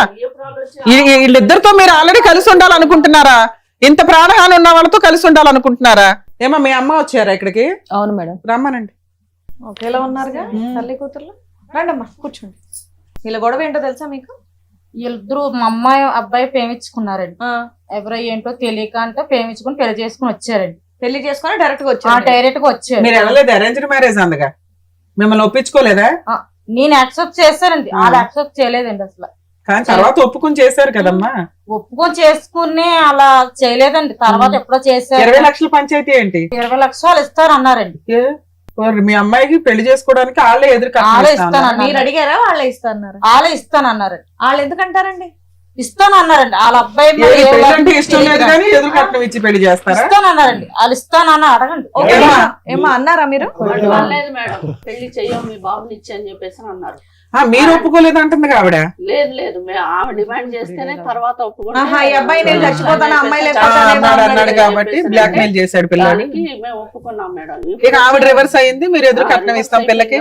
వీళ్ళిద్దరితో మీరు ఆల్రెడీ కలిసి ఉండాలనుకుంటున్నారా? ఇంత ప్రాణహాని ఉన్న వాళ్ళతో కలిసి ఉండాలనుకుంటున్నారా? ఏమా మీ అమ్మ వచ్చారా ఇక్కడికి? అవును మేడం. రమ్మనండి. ఒకేలా ఉన్నారుగా తల్లి కూతుర్లు. రండమ్మా కూర్చోండి. వీళ్ళ గొడవ ఏంటో తెలుసా మీకు? వీళ్ళిద్దరు మా అమ్మాయి అబ్బాయి ప్రేమించుకున్నారండి. ఆ, ఎవరో ఏంటో తెలియక అంటే ప్రేమించుకుని పెళ్లి చేసుకుని వచ్చారండి. పెళ్లి చేసుకుని డైరెక్ట్ గా వచ్చారు. డైరెక్ట్ గా వచ్చారు. మీరు వెళ్ళలేదు, అరేంజ్డ్ మ్యారేజ్ అందుగా మిమ్మల్ని ఒప్పించుకోలేదా? ఆ, నేను యాక్సెప్ట్ చేశానండి, వాళ్ళు యాక్సెప్ట్ చేయలేదండి అసలు. కానీ తర్వాత ఒప్పుకొని చేశారు కదమ్మా. ఒప్పుకొని చేసుకుని అలా చేయలేదండి, తర్వాత ఎప్పుడో చేశారు. 20 లక్షల పంచాయతీ ఏంటి? 20 లక్షలు ఇస్తారు అన్నారండి. ఏ? ఓరి మీ అమ్మాయికి పెళ్లి చేసుకోవడానికి వాళ్ళే ఎదురు వాళ్ళే కట్నం ఇస్తానన్నారు. మీరు అడిగారా? వాళ్ళే ఇస్తాన్నారు. వాళ్ళే ఇస్తానన్నారండి. వాళ్ళు ఎందుకంటారండి? ఇస్తానన్నారండి. వాళ్ళ అబ్బాయి మరి ఏ పెళ్ళంటే ఊరికి ఇష్టం లేదు కానీ ఎదురు కట్నం ఇచ్చి పెళ్లి చేస్తారా? ఇస్తానన్నారండి. వాళ్ళు ఇస్తానన్న అడగండి. ఓకే, ఏమ్మా? ఏమ్మా అన్నారా మీరు? వాళ్ళు అనలేదు మేడం, పెళ్లి చెయ్యం మీ బాబుని ఇచ్చి అని చెప్పేసి అన్నారు. మీరు ఒప్పుకోలేదు అంటుంది ఆవిడ. లేదు లేదు, ఆమె డిమాండ్ చేస్తేనే తర్వాత ఒప్పుకుంటే ఆహా, ఈ అబ్బాయి నేను చచ్చిపోతాను, అమ్మాయి అన్నాడు కాబట్టి బ్లాక్ మెయిల్ చేశాడు పిల్లలు. దానికి మేము ఒప్పుకున్నాం మేడం. ఇక ఆవిడ రివర్స్ అయింది, మీరు ఎదురు కట్నం ఇస్తాం పిల్లకి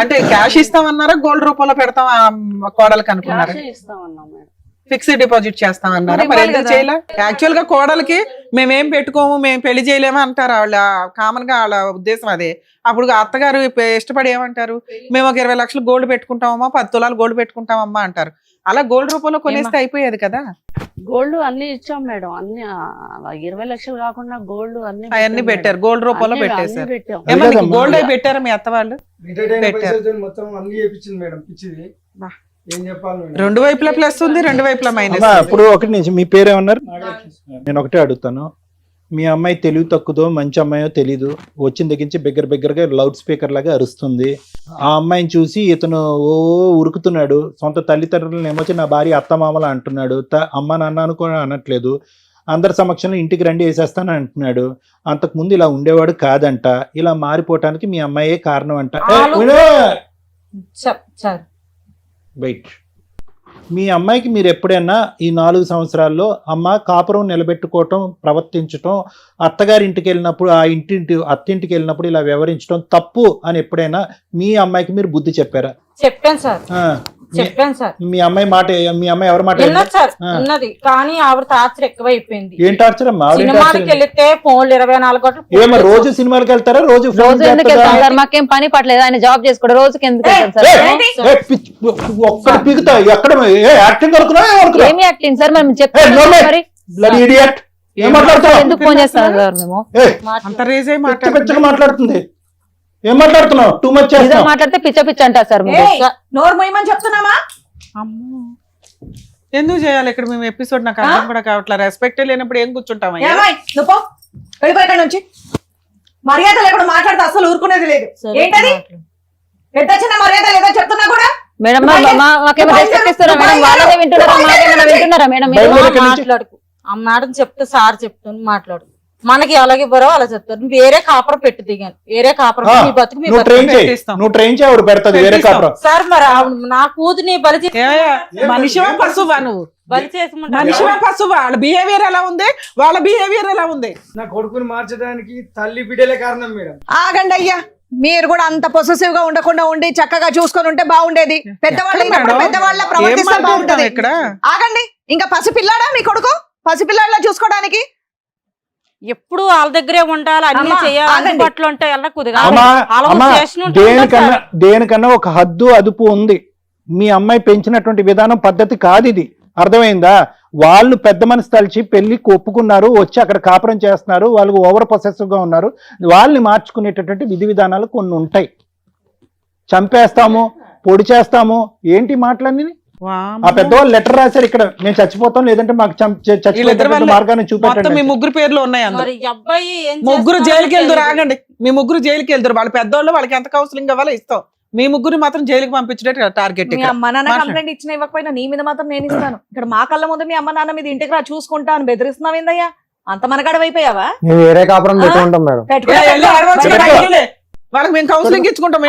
అంటే క్యాష్ ఇస్తామన్నారా, గోల్డ్ రూపంలో పెడతాం కోడలకి అనుకున్నారా? ఇస్తామన్నాం మేడం. ఫిక్స్డ్ డిపాజిట్ చేస్తామన్నారా? మరి ఎందుకు చేయలే? యాక్చువల్ గా కోడలకి మేమేం పెట్టుకోము, మేము పెళ్లి చేయలేము అంటారు వాళ్ళ, కామన్ గా వాళ్ళ ఉద్దేశం అదే. అప్పుడు అత్తగారు ఇష్టపడి ఏమంటారు, మేము ఒక 20 లక్షలు గోల్డ్ పెట్టుకుంటామమ్మా, 10 తులాలు గోల్డ్ పెట్టుకుంటామమ్మా అంటారు. అలా గోల్డ్ రూపంలో కొనేస్తే అయిపోయేది కదా. గోల్డ్ అన్ని ఇచ్చాం మేడం, అన్ని 20 లక్షలు కాకుండా గోల్డ్ అవన్నీ పెట్టారు, గోల్డ్ రూపంలో పెట్టేశారు. పెట్టాం. ఏమన్నా నీకు గోల్డ్ అయి పెట్టారా మీ అత్త వాళ్ళు? మొత్తం అన్ని చేపించింది మేడం, పిచ్చిది. ఏం చెప్పాలి మేడం? రెండు వైపులా ప్లస్ ఉంది, రెండు వైపులా మైనస్. అమ్మా, ఇప్పుడు ఒకటి నుంచి మీ పేరేమన్నారు? నేను ఒకటే అడుగుతాను, మీ అమ్మాయి తెలివి తక్కువదో మంచి అమ్మాయో తెలీదు, వచ్చిన దగ్గర నుంచి బిగ్గరగా లౌడ్ స్పీకర్ లాగా అరుస్తుంది. ఆ అమ్మాయిని చూసి ఇతను ఉరుకుతున్నాడు. సొంత తల్లిదండ్రులను ఏమొచ్చి నా భార్య అత్తమామలా అంటున్నాడు, అమ్మ నాన్న అనుకో అనట్లేదు. అందరి సమక్షంలో ఇంటికి రండి వేసేస్తాను అంటున్నాడు. అంతకుముందు ఇలా ఉండేవాడు కాదంట, ఇలా మారిపోవటానికి మీ అమ్మాయే కారణం అంట. చెప్తారు. వెయిట్, మీ అమ్మాయికి మీరు ఎప్పుడైనా ఈ 4 సంవత్సరాల్లో అమ్మ కాపురం నిలబెట్టుకోవటం, ప్రవర్తించటం, అత్తగారింటికి వెళ్ళినప్పుడు అత్తింటికి వెళ్ళినప్పుడు ఇలా వ్యవహరించడం తప్పు అని ఎప్పుడైనా మీ అమ్మాయికి మీరు బుద్ధి చెప్పారా? చెప్పాను సార్, ఆ, చెప్పాను సార్. మీ అమ్మాయి ఎవరి మాట విన్నది సార్, ఉన్నది. కానీ ఆవిడ టార్చర్ ఎక్కువ అయిపోయింది. ఏం టార్చర్ అమ్మా? సినిమాకి వెళ్తే ఫోన్లు 24 గంటలు ఏమో రోజు సినిమాలకు వెళ్తారా? రోజు రోజు ఎందుకు వెళ్తాం సార్? మాకేం పని పట్టలేదు, ఆయన జాబ్ చేసుకోవడం. రోజుకి ఎందుకు వెళ్తాం సార్? ఒక్కడ పీకుతా ఎక్కడ యాక్టింగ్ ఏమి యాక్టింగ్ సార్? మనం చెప్తాం మరి. ఏం మాట్లాడుతున్నావు? ఎందుకు ఫోన్ చేస్తాం సార్ మేము? అంత రేజే మాట్లాడుతుంది. ఏం మాట్లాడుతున్నావు? టూ మచ్ మాట్లాడితే పిచ్చ పిచ్చ అంటారు సార్ మీరు. నోరు మొయ్యమని చెప్తున్నామా? అమ్మో, ఎందుకు చేయాలి ఇక్కడ మేము ఎపిసోడ్? నాకు అర్థం కూడా కావట్లేదు. రెస్పెక్ట్ లేనప్పుడు ఏం కూర్చుంటామయ్యా? నువ్వు పో, వెళ్ళిపో ఇక్కడ నుంచి. మర్యాద లేకుండా మాట్లాడితే అసలు ఊరుకునేది లేదు. ఏంటది? ఎంత చిన్న మర్యాద లేదా చెప్తున్నా కూడా. మేడం మాకేమో రెస్పెక్ట్ ఇస్తారా మేడం? వాళ్ళదే వింటున్నారా? మాకేమైనా వింటున్నారా మేడం? మాట్లాడుకు. ఆ మేడం చెప్తే సార్ చెప్తాను మాట్లాడు. మనకి అలాగే ఇవ్వరో అలా చెప్తారు. వేరే కాపురం పెట్టి దిగాను, వేరే కాపురం మీ బతుకు మీ బతుకు నువ్వు ట్రైన్ చేయవుడు పెడతాది వేరే కాపురం. సార్ మరి నా కూతుని బలి మనిషివా పశువా? నువ్వు బలి చేసి మనిషివా పశువా? వాళ్ళ బిహేవియర్ ఎలా ఉంది? వాళ్ళ బిహేవియర్ ఎలా ఉంది? నా కొడుకుని మార్చడానికి తల్లి బిడ్డలే కారణం మేడం. ఆగండి అయ్యా, మీరు కూడా అంత పొసెసివ్ గా ఉండకుండా ఉండి చక్కగా చూసుకొని ఉంటే బాగుండేది. పెద్దవాళ్ళ ప్రవర్తిస్తే బాగుంటది. ఇక్కడ ఆగండి, ఇంకా పసిపిల్లాడా మీ కొడుకు? పసిపిల్లాడిలా చూసుకోవడానికి ఎప్పుడు వాళ్ళ దగ్గరే ఉండాలి, అన్ని చేయాలి, అందుబాటులో ఉంటే దేనికన్నా ఒక హద్దు అదుపు ఉంది. మీ అమ్మాయి పెంచినటువంటి విధానం పద్ధతి కాదు ఇది. అర్థమైందా? వాళ్ళు పెద్ద మనసు తలిచి పెళ్లికి ఒప్పుకున్నారు, వచ్చి అక్కడ కాపురం చేస్తున్నారు, వాళ్ళు ఓవర్ పొసెసివ్ గా ఉన్నారు. వాళ్ళని మార్చుకునేటటువంటి విధి విధానాలు కొన్ని ఉంటాయి. చంపేస్తాము, పొడి చేస్తాము, ఏంటి మాటలన్నీ? ఆ పెద్దవాళ్ళు లెటర్ రాశారు, ఇక్కడ మేము చచ్చిపోతాం లేదంటే మాకు చచ్చిపోతే మార్గాన్ని చూపెట్టండి. మీ ముగ్గురు పేర్లు ఉన్నాయి. ముగ్గురు జైలుకి వెళ్తారు. ఆగండి, మీ ముగ్గురు జైలుకి వెళ్తారు. వాళ్ళ పెద్దవాళ్ళు, వాళ్ళకి ఎంత కౌన్సిలింగ్ కావాలో ఇస్తాం. మీ ముగ్గురు మాత్రం జైలుకి పంపించేట టార్గెట్. మీ అమ్మ నాన్న కంప్లైంట్ ఇచ్చిన ఇవ్వకపోయినా నీ మీద మాత్రం నేను ఇస్తాను. ఇక్కడ మా కళ్ళ ముందు మీ అమ్మ నాన్న మీద ఇంటికి రా చూసుకుంటా అని బెదిరిస్తున్నావు ఏందయ్యా? అంత మనగడవైపోయావా? వేరే కాపురం పెట్టుకుంటాం మేడం. వాళ్ళకి మేము కౌన్సిలింగ్ ఇచ్చుకుంటాం.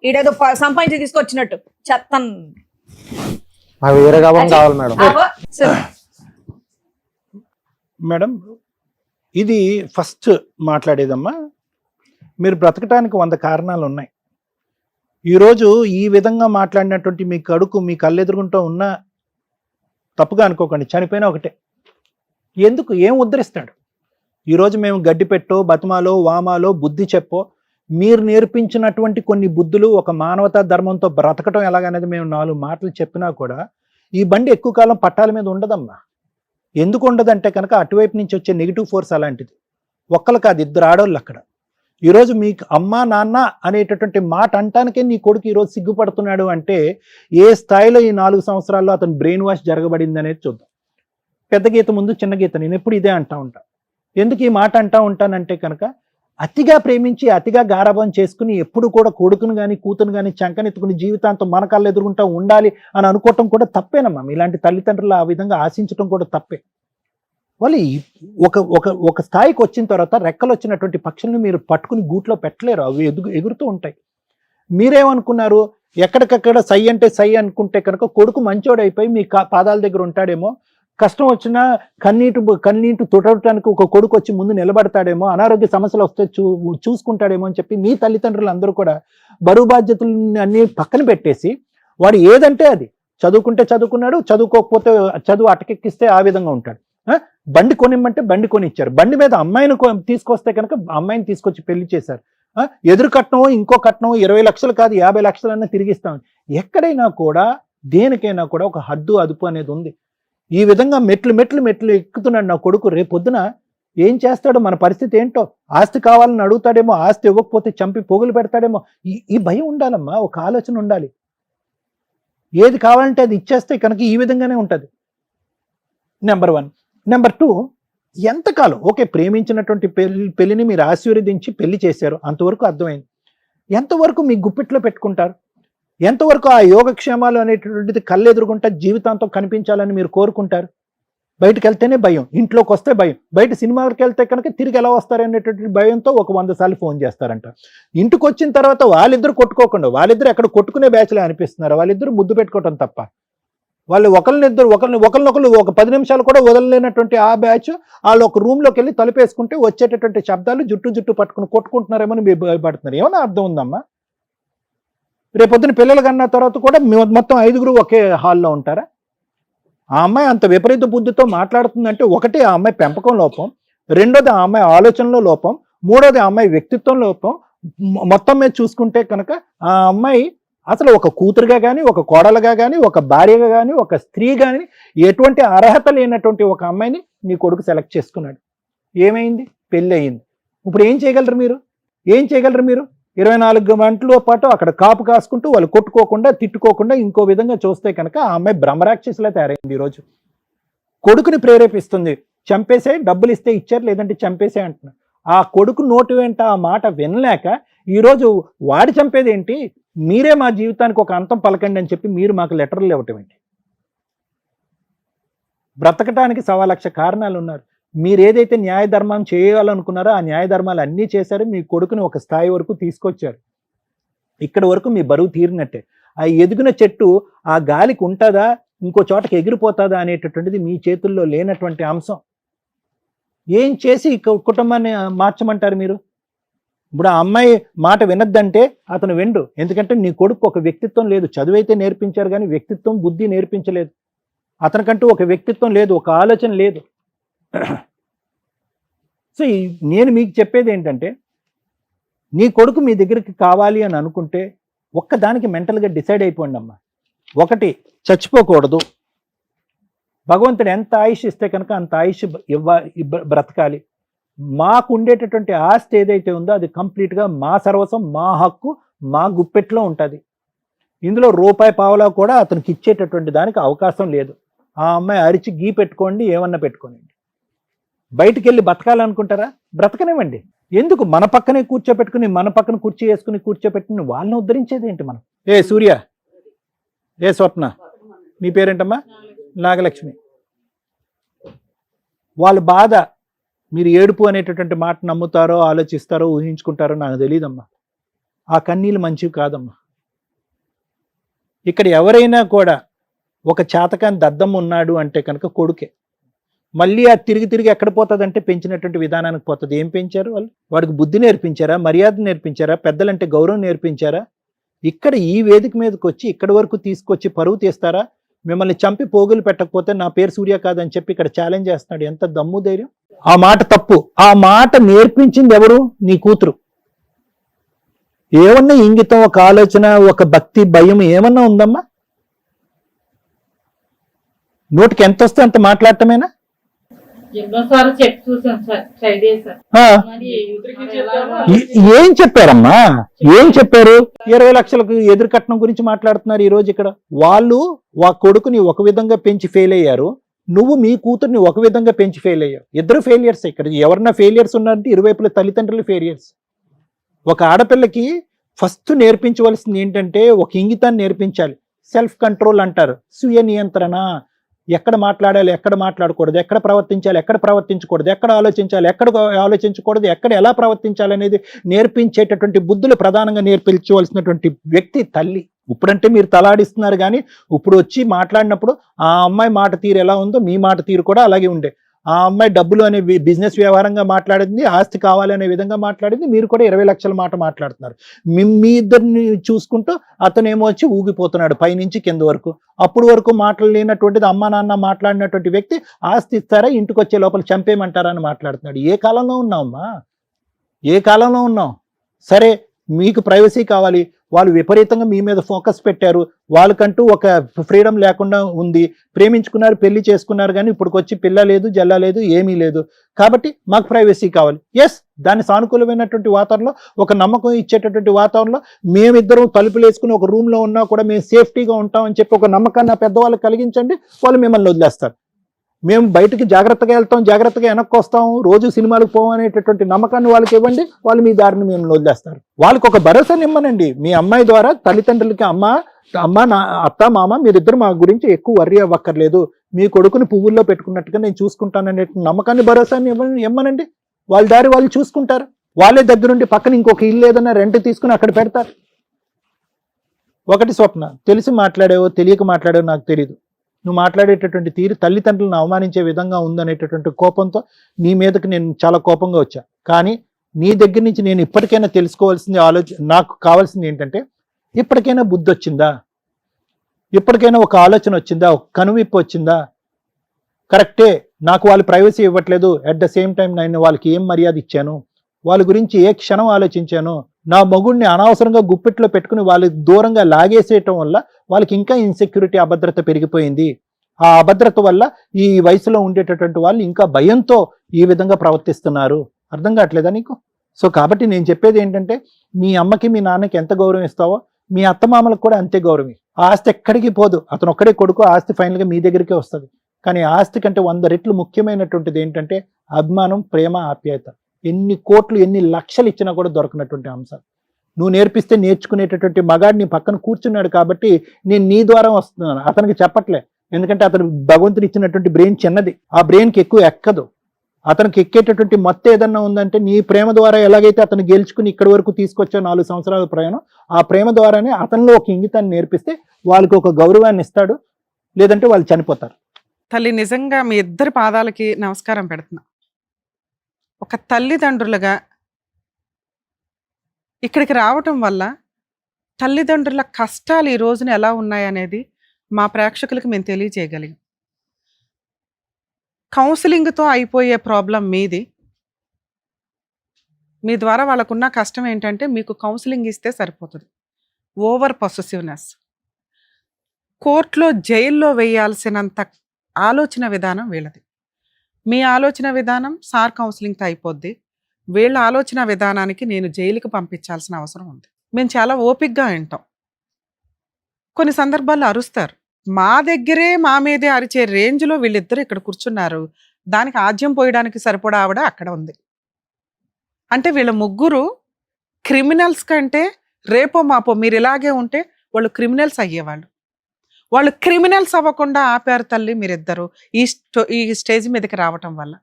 ఇడేదో సంపాదించి తీసుకొచ్చినట్టు చెత్తన్. వేరే కాపురం కావాలి మేడం. మేడం, ఇది ఫస్ట్ మాట్లాడేదమ్మా. మీరు బ్రతకటానికి 100 కారణాలు ఉన్నాయి. ఈరోజు ఈ విధంగా మాట్లాడినటువంటి మీ కడుకు మీ కళ్ళెదురుగుంటూ ఉన్నా తప్పుగా అనుకోకండి, చనిపోయినా ఒకటే. ఎందుకు? ఏం ఉద్ధరిస్తాడు? ఈరోజు మేము గడ్డి పెట్టో, బతుమాలో, వామాలో, బుద్ధి చెప్పో, మీరు నేర్పించినటువంటి కొన్ని బుద్ధులు, ఒక మానవతా ధర్మంతో బ్రతకటం ఎలాగనేది మేము 4 మాటలు చెప్పినా కూడా ఈ బండి ఎక్కువ కాలం పట్టాల మీద ఉండదమ్మా. ఎందుకు ఉండదంటే కనుక అటువైపు నుంచి వచ్చే నెగిటివ్ ఫోర్స్ అలాంటిది. ఒక్కరు కాదు, 2 ఆడవాళ్ళు అక్కడ. ఈరోజు మీకు అమ్మ నాన్న అనేటటువంటి మాట అంటానికే నీ కొడుకు ఈరోజు సిగ్గుపడుతున్నాడు అంటే ఏ స్థాయిలో ఈ 4 సంవత్సరాల్లో అతను బ్రెయిన్ వాష్ జరగబడింది అనేది చూద్దాం. పెద్ద గీత ముందు చిన్న గీత. నేను ఎప్పుడు ఇదే అంటా ఉంటా. ఎందుకు ఈ మాట అంటా ఉంటానంటే కనుక అతిగా ప్రేమించి అతిగా గారాబం చేసుకుని ఎప్పుడు కూడా కొడుకును కానీ కూతురు కానీ చంకనెత్తుకుని జీవితాంతం మన కళ్ళు ఎదుర్కొంటా ఉండాలి అని అనుకోవటం కూడా తప్పేనమ్మా. ఇలాంటి తల్లిదండ్రులు ఆ విధంగా ఆశించడం కూడా తప్పే. వాళ్ళు ఒక స్థాయికి వచ్చిన తర్వాత రెక్కలు వచ్చినటువంటి పక్షుల్ని మీరు పట్టుకుని గూట్లో పెట్టలేరు, అవి ఎగురుతూ ఉంటాయి. మీరేమనుకున్నారు? ఎక్కడికక్కడ సై అంటే సై అనుకుంటే కనుక కొడుకు మంచోడైపోయి మీ పాదాల దగ్గర ఉంటాడేమో, కష్టం వచ్చినా కన్నీటి తుడవటానికి ఒక కొడుకు వచ్చి ముందు నిలబడతాడేమో, అనారోగ్య సమస్యలు వస్తే చూసుకుంటాడేమో అని చెప్పి మీ తల్లిదండ్రులు అందరూ కూడా బరువు బాధ్యతలు అన్ని పక్కన పెట్టేసి వాడు ఏదంటే అది చదువుకుంటే చదువుకున్నాడు, చదువుకోకపోతే చదువు అటకెక్కిస్తే ఆ విధంగా ఉంటాడు. బండి కొనిమ్మంటే బండి కొనిచ్చారు. బండి మీద అమ్మాయిని తీసుకొస్తే కనుక అమ్మాయిని తీసుకొచ్చి పెళ్లి చేశారు. ఎదురు కట్నం ఇంకో కట్నం 20 లక్షలు కాదు 50 లక్షలన్నా తిరిగిస్తాం. ఎక్కడైనా కూడా దేనికైనా కూడా ఒక హద్దు అదుపు అనేది ఉంది. ఈ విధంగా మెట్లు ఎక్కుతున్నాడు నా కొడుకు. రేపొద్దున ఏం చేస్తాడో, మన పరిస్థితి ఏంటో, ఆస్తి కావాలని అడుగుతాడేమో, ఆస్తి ఇవ్వకపోతే చంపి పోగులు పెడతాడేమో. ఈ భయం ఉండాలమ్మా, ఒక ఆలోచన ఉండాలి. ఏది కావాలంటే అది ఇచ్చేస్తే కనుక ఈ విధంగానే ఉంటుంది. నెంబర్ 1. నెంబర్ 2, ఎంతకాలం ఓకే ప్రేమించినటువంటి పెళ్లిని మీరు ఆశీర్వదించి పెళ్లి చేశారు, అంతవరకు అర్థమైంది. ఎంతవరకు మీ గుప్పిట్లో పెట్టుకుంటారు? ఎంతవరకు ఆ యోగక్షేమాలు అనేటటువంటిది కళ్ళెదురుగుంటా జీవితాంతం కనిపించాలని మీరు కోరుకుంటారు? బయటకు వెళ్తేనే భయం, ఇంట్లోకి వస్తే భయం, బయట సినిమాకి వెళ్తే కనుక తిరిగి ఎలా వస్తారు అనేటటువంటి భయంతో ఒక 100 సార్లు ఫోన్ చేస్తారంట. ఇంటికి వచ్చిన తర్వాత వాళ్ళిద్దరు కొట్టుకోకుండా, వాళ్ళిద్దరు ఎక్కడ కొట్టుకునే బ్యాచ్లే అనిపిస్తున్నారు, వాళ్ళిద్దరు ముద్దు పెట్టుకోవటం తప్ప వాళ్ళు ఒకరినొకరు ఒక 10 నిమిషాలు కూడా వదలలేనటువంటి ఆ బ్యాచ్ వాళ్ళు ఒక రూమ్లోకి వెళ్ళి తలుపేసుకుంటే వచ్చేటటువంటి శబ్దాలు జుట్టు పట్టుకుని కొట్టుకుంటున్నారేమో మీరు భయపడుతున్నారు. ఏమైనా అర్థం ఉందమ్మా? రేపొద్దున పిల్లలు కన్నా తర్వాత కూడా మొత్తం 5 ఒకే హాల్లో ఉంటారా? ఆ అమ్మాయి అంత విపరీత బుద్ధితో మాట్లాడుతుందంటే ఒకటి ఆ అమ్మాయి పెంపకం లోపం, రెండోది ఆ అమ్మాయి ఆలోచనలో లోపం, మూడోది ఆ అమ్మాయి వ్యక్తిత్వం లోపం. మొత్తం మీద చూసుకుంటే కనుక ఆ అమ్మాయి అసలు ఒక కూతురుగా కానీ, ఒక కోడలుగా కానీ, ఒక భార్యగా కానీ, ఒక స్త్రీ కానీ ఎటువంటి అర్హత లేనటువంటి ఒక అమ్మాయిని నీ కొడుకు సెలెక్ట్ చేసుకున్నాడు. ఏమైంది? పెళ్ళి అయ్యింది. ఇప్పుడు ఏం చేయగలరు మీరు? 24 గంటల పాటు అక్కడ కాపు కాసుకుంటూ వాళ్ళు కొట్టుకోకుండా తిట్టుకోకుండా ఇంకో విధంగా చూస్తే కనుక ఆ అమ్మాయి బ్రహ్మరాక్షసులా తయారైంది. ఈరోజు కొడుకుని ప్రేరేపిస్తుంది, చంపేసే, డబ్బులు ఇస్తే ఇచ్చారు లేదంటే చంపేసే అంటున్నారు. ఆ కొడుకు నోటి వెంట ఆ మాట వినలేక ఈరోజు వాడి చంపేది ఏంటి, మీరే మా జీవితానికి ఒక అంతం పలకండి అని చెప్పి మీరు మాకు లెటర్లు ఇవ్వటం ఏంటి? బ్రతకటానికి 1,00,000 కారణాలు ఉన్నారు. మీరు ఏదైతే న్యాయ ధర్మం చేయాలనుకున్నారో ఆ న్యాయ ధర్మాలు అన్నీ చేశారు. మీ కొడుకుని ఒక స్థాయి వరకు తీసుకొచ్చారు. ఇక్కడ వరకు మీ బరువు తీరినట్టే. ఆ ఎదిగిన చెట్టు ఆ గాలికి ఉంటుందా, ఇంకో చోటకి ఎగిరిపోతుందా అనేటటువంటిది మీ చేతుల్లో లేనటువంటి అంశం. ఏం చేసి కుటుంబాన్ని మార్చమంటారు మీరు? ఇప్పుడు ఆ అమ్మాయి మాట వినద్దంటే అతను వెండు. ఎందుకంటే నీ కొడుకు ఒక వ్యక్తిత్వం లేదు. చదువైతే నేర్పించారు కానీ వ్యక్తిత్వం, బుద్ధి నేర్పించలేదు. అతనికంటూ ఒక వ్యక్తిత్వం లేదు, ఒక ఆలోచన లేదు. సో నేను మీకు చెప్పేది ఏంటంటే, నీ కొడుకు మీ దగ్గరికి కావాలి అని అనుకుంటే ఒక్కదానికి మెంటల్గా డిసైడ్ అయిపోండి అమ్మా. ఒకటి, చచ్చిపోకూడదు. భగవంతుడు ఎంత ఆయుష్ ఇస్తే కనుక అంత ఆయుష్ బ్రతకాలి. మాకు ఉండేటటువంటి ఆస్తి ఏదైతే ఉందో అది కంప్లీట్గా మా సర్వస్వం, మా హక్కు, మా గుప్పెట్లో ఉంటుంది. ఇందులో రూపాయి పావలా కూడా అతనికి ఇచ్చేటటువంటి దానికి అవకాశం లేదు. ఆ అమ్మాయి అరిచి గీ పెట్టుకోండి, ఏమన్నా పెట్టుకోండి. బయటికి వెళ్ళి బతకాలనుకుంటారా? బ్రతకనివ్వండి. ఎందుకు మన పక్కనే కూర్చోపెట్టుకుని, మన పక్కన కుర్చీ వేసుకుని కూర్చోపెట్టుకుని వాళ్ళని ఉద్ధరించేది ఏంటి మనం? ఏ సూర్య, ఏ స్వప్న, మీ పేరేంటమ్మా? నాగలక్ష్మి. వాళ్ళ బాధ మీరు ఏడుపు అనేటటువంటి మాట నమ్ముతారో, ఆలోచిస్తారో, ఊహించుకుంటారో నాకు తెలియదమ్మా. ఆ కన్నీళ్ళు మంచివి కాదమ్మా. ఇక్కడ ఎవరైనా కూడా ఒక చేతకాని దద్దం ఉన్నాడు అంటే కనుక కొడుకే. మళ్ళీ అది తిరిగి ఎక్కడ పోతుందంటే పెంచినటువంటి విధానానికి పోతుంది. ఏం పెంచారు వాళ్ళు? వాడికి బుద్ధి నేర్పించారా, మర్యాద నేర్పించారా, పెద్దలంటే గౌరవం నేర్పించారా? ఇక్కడ ఈ వేదిక మీదకి వచ్చి ఇక్కడి వరకు తీసుకొచ్చి పరువు తీస్తారా? మిమ్మల్ని చంపి పోగులు పెట్టకపోతే నా పేరు సూర్య కాదని చెప్పి ఇక్కడ ఛాలెంజ్ చేస్తున్నాడు. ఎంత దమ్ము ధైర్యం! ఆ మాట తప్పు. ఆ మాట నేర్పించింది ఎవరు? నీ కూతురు. ఏమన్నా ఇంగితం, ఒక ఆలోచన, ఒక భక్తి, భయం ఏమన్నా ఉందమ్మా? నోటికి ఎంత వస్తే అంత మాట్లాడటమేనా? ఏం చెప్పారమ్మా? ఏం చెప్పారు? 20 లక్షలకు ఎదురు కట్నం గురించి మాట్లాడుతున్నారు ఈ రోజు ఇక్కడ. వాళ్ళు కొడుకుని ఒక విధంగా పెంచి ఫెయిల్ అయ్యారు, నువ్వు మీ కూతుర్ని ఒక విధంగా పెంచి ఫెయిల్ అయ్యావు. ఇద్దరు ఫెయిలియర్స్. ఇక్కడ ఎవరన్నా ఫెయిలియర్స్ ఉన్నారంటే ఇరువైపుల తల్లిదండ్రులు ఫెయిలియర్స్. ఒక ఆడపిల్లకి ఫస్ట్ నేర్పించవలసింది ఏంటంటే ఒక ఇంగితాన్ని నేర్పించాలి. సెల్ఫ్ కంట్రోల్ అంటారు, స్వీయ నియంత్రణ. ఎక్కడ మాట్లాడాలి, ఎక్కడ మాట్లాడకూడదు, ఎక్కడ ప్రవర్తించాలి, ఎక్కడ ప్రవర్తించకూడదు, ఎక్కడ ఆలోచించాలి, ఎక్కడ ఆలోచించకూడదు, ఎక్కడ ఎలా ప్రవర్తించాలి అనేది నేర్పించేటటువంటి బుద్ధులు ప్రధానంగా నేర్పించవలసినటువంటి వ్యక్తి తల్లి. ఇప్పుడంటే మీరు తలాడిస్తున్నారు కానీ ఇప్పుడు వచ్చి మాట్లాడినప్పుడు ఆ అమ్మాయి మాట తీరు ఎలా ఉందో మీ మాట తీరు కూడా అలాగే ఉండే. ఆ అమ్మాయి డబ్బులు అనే బిజినెస్ వ్యవహారంగా మాట్లాడింది, ఆస్తి కావాలి అనే విధంగా మాట్లాడింది. మీరు కూడా 20 లక్షల మాట మాట్లాడుతున్నారు. మీ ఇద్దరిని చూసుకుంటూ అతనేమో వచ్చి ఊగిపోతున్నాడు పైనుంచి కింద వరకు. అప్పుడు వరకు మాట్లాడలేనటువంటిది అమ్మా నాన్న మాట్లాడినటువంటి వ్యక్తి ఆస్తి ఇస్తారా, ఇంటికి వచ్చే లోపల చంపేయమంటారా అని మాట్లాడుతున్నాడు. ఏ కాలంలో ఉన్నావమ్మా? ఏ కాలంలో ఉన్నావు? సరే, మీకు ప్రైవసీ కావాలి, వాళ్ళు విపరీతంగా మీ మీద ఫోకస్ పెట్టారు, వాళ్ళకంటూ ఒక ఫ్రీడమ్ లేకుండా ఉంది, ప్రేమించుకున్నారు, పెళ్లి చేసుకున్నారు, కానీ ఇప్పుడుకొచ్చి పిల్ల లేదు, జల్ల లేదు, ఏమీ లేదు, కాబట్టి మాకు ప్రైవసీ కావాలి. ఎస్, దాని సానుకూలమైనటువంటి వాతావరణంలో, ఒక నమ్మకం ఇచ్చేటటువంటి వాతావరణంలో మేమిద్దరం తలుపులు వేసుకుని ఒక రూమ్లో ఉన్నా కూడా మేము సేఫ్టీగా ఉంటామని చెప్పి ఒక నమ్మకాన్ని ఆ పెద్దవాళ్ళకి కలిగించండి. వాళ్ళు మిమ్మల్ని వదిలేస్తారు. మేము బయటకి జాగ్రత్తగా వెళ్తాం, జాగ్రత్తగా వెనక్కి వస్తాం, రోజు సినిమాలకు పోవనేటటువంటి నమ్మకాన్ని వాళ్ళకి ఇవ్వండి. వాళ్ళు మీ దారిని మేము వదిలేస్తారు. వాళ్ళకి ఒక భరోసాని ఇమ్మనండి. మీ అమ్మాయి ద్వారా తల్లిదండ్రులకి అమ్మ నా అత్త మామ మీరిద్దరు మా గురించి ఎక్కువ వర్రీ అవ్వక్కర్లేదు, మీ కొడుకుని పువ్వుల్లో పెట్టుకున్నట్టుగా నేను చూసుకుంటాననే నమ్మకాన్ని, భరోసాన్ని ఇమ్మనండి. వాళ్ళ దారి వాళ్ళు చూసుకుంటారు. వాళ్ళే దగ్గరుండి పక్కన ఇంకొక ఇల్లు ఏదైనా రెంట్ తీసుకుని అక్కడ పెడతారు. ఒకటి స్వప్న, తెలిసి మాట్లాడేవో తెలియక మాట్లాడేవో నాకు తెలియదు, నువ్వు మాట్లాడేటటువంటి తీరు తల్లిదండ్రులను అవమానించే విధంగా ఉందనేటటువంటి కోపంతో నీ మీదకి నేను చాలా కోపంగా వచ్చా. కానీ నీ దగ్గర నుంచి నేను ఇప్పటికైనా తెలుసుకోవాల్సింది నాకు కావాల్సింది ఏంటంటే, ఇప్పటికైనా బుద్ధి వచ్చిందా, ఇప్పటికైనా ఒక ఆలోచన వచ్చిందా, ఒక కనువిప్పు వచ్చిందా? కరెక్టే, నాకు వాళ్ళు ప్రైవసీ ఇవ్వట్లేదు, అట్ ద సేమ్ టైం నేను వాళ్ళకి ఏం మర్యాద ఇచ్చాను, వాళ్ళ గురించి ఏ క్షణం ఆలోచించాను, నా మగుడిని అనవసరంగా గుప్పెట్లో పెట్టుకుని వాళ్ళకి దూరంగా లాగేసేయటం వల్ల వాళ్ళకి ఇంకా ఇన్సెక్యూరిటీ, అభద్రత పెరిగిపోయింది. ఆ అభద్రత వల్ల ఈ వయసులో ఉండేటటువంటి వాళ్ళు ఇంకా భయంతో ఈ విధంగా ప్రవర్తిస్తున్నారు. అర్థం కావట్లేదా నీకు? సో కాబట్టి నేను చెప్పేది ఏంటంటే, మీ అమ్మకి మీ నాన్నకి ఎంత గౌరవం ఇస్తావో మీ అత్తమామలకు కూడా అంతే గౌరవం. ఆ ఆస్తి ఎక్కడికి పోదు, అతను ఒక్కడే కొడుకు, ఆస్తి ఫైనల్గా మీ దగ్గరికే వస్తుంది. కానీ ఆస్తి కంటే 100 రెట్లు ముఖ్యమైనటువంటిది ఏంటంటే అభిమానం, ప్రేమ, ఆప్యాయత. ఎన్ని కోట్లు ఎన్ని లక్షలు ఇచ్చినా కూడా దొరకనటువంటి అంశాలు నువ్వు నేర్పిస్తే నేర్చుకునేటటువంటి మగాడు నీ పక్కన కూర్చున్నాడు కాబట్టి నేను నీ ద్వారా వస్తున్నాను, అతనికి చెప్పట్లే. ఎందుకంటే అతను భగవంతుడు ఇచ్చినటువంటి బ్రెయిన్ చిన్నది, ఆ బ్రెయిన్కి ఎక్కువ ఎక్కదు. అతనికి ఎక్కేటటువంటి మొత్తం ఏదన్నా ఉందంటే నీ ప్రేమ ద్వారా ఎలాగైతే అతను గెలుచుకుని ఇక్కడి వరకు తీసుకొచ్చా 4 సంవత్సరాల ప్రయాణం, ఆ ప్రేమ ద్వారానే అతనిలో ఒక ఇంగితాన్ని నేర్పిస్తే వాళ్ళకి ఒక గౌరవాన్ని ఇస్తాడు, లేదంటే వాళ్ళు చనిపోతారు. తల్లి, నిజంగా మీ ఇద్దరి పాదాలకి నమస్కారం పెడుతున్నా. ఒక తల్లిదండ్రులుగా ఇక్కడికి రావటం వల్ల తల్లిదండ్రుల కష్టాలు ఈ రోజున ఎలా ఉన్నాయనేది మా ప్రేక్షకులకు మేము తెలియజేయగలిగాం. కౌన్సిలింగ్తో అయిపోయే ప్రాబ్లం మీది. మీ ద్వారా వాళ్ళకున్న కష్టం ఏంటంటే మీకు కౌన్సిలింగ్ ఇస్తే సరిపోతుంది. ఓవర్ పొసెసివ్నెస్, కోర్టులో జైల్లో వేయాల్సినంత ఆలోచన విధానం వీళ్ళది. మీ ఆలోచన విధానం సార్ కౌన్సిలింగ్తో అయిపోద్ది, వీళ్ళ ఆలోచన విధానానికి నేను జైలుకి పంపించాల్సిన అవసరం ఉంది. మేము చాలా ఓపికగా వింటాం, కొన్ని సందర్భాల్లో అరుస్తారు. మా దగ్గరే మా మీదే అరిచే రేంజ్లో వీళ్ళిద్దరు ఇక్కడ కూర్చున్నారు. దానికి ఆజ్యం పోయడానికి సరిపడా ఆవిడ అక్కడ ఉంది. అంటే వీళ్ళ ముగ్గురు క్రిమినల్స్ కంటే రేపో మాపో మీరు ఇలాగే ఉంటే వాళ్ళు క్రిమినల్స్ అయ్యేవాళ్ళు. వాళ్ళు క్రిమినల్స్ అవ్వకుండా ఆపారు తల్లి మీరిద్దరు ఈ స్టేజ్ మీదకి రావటం వల్ల.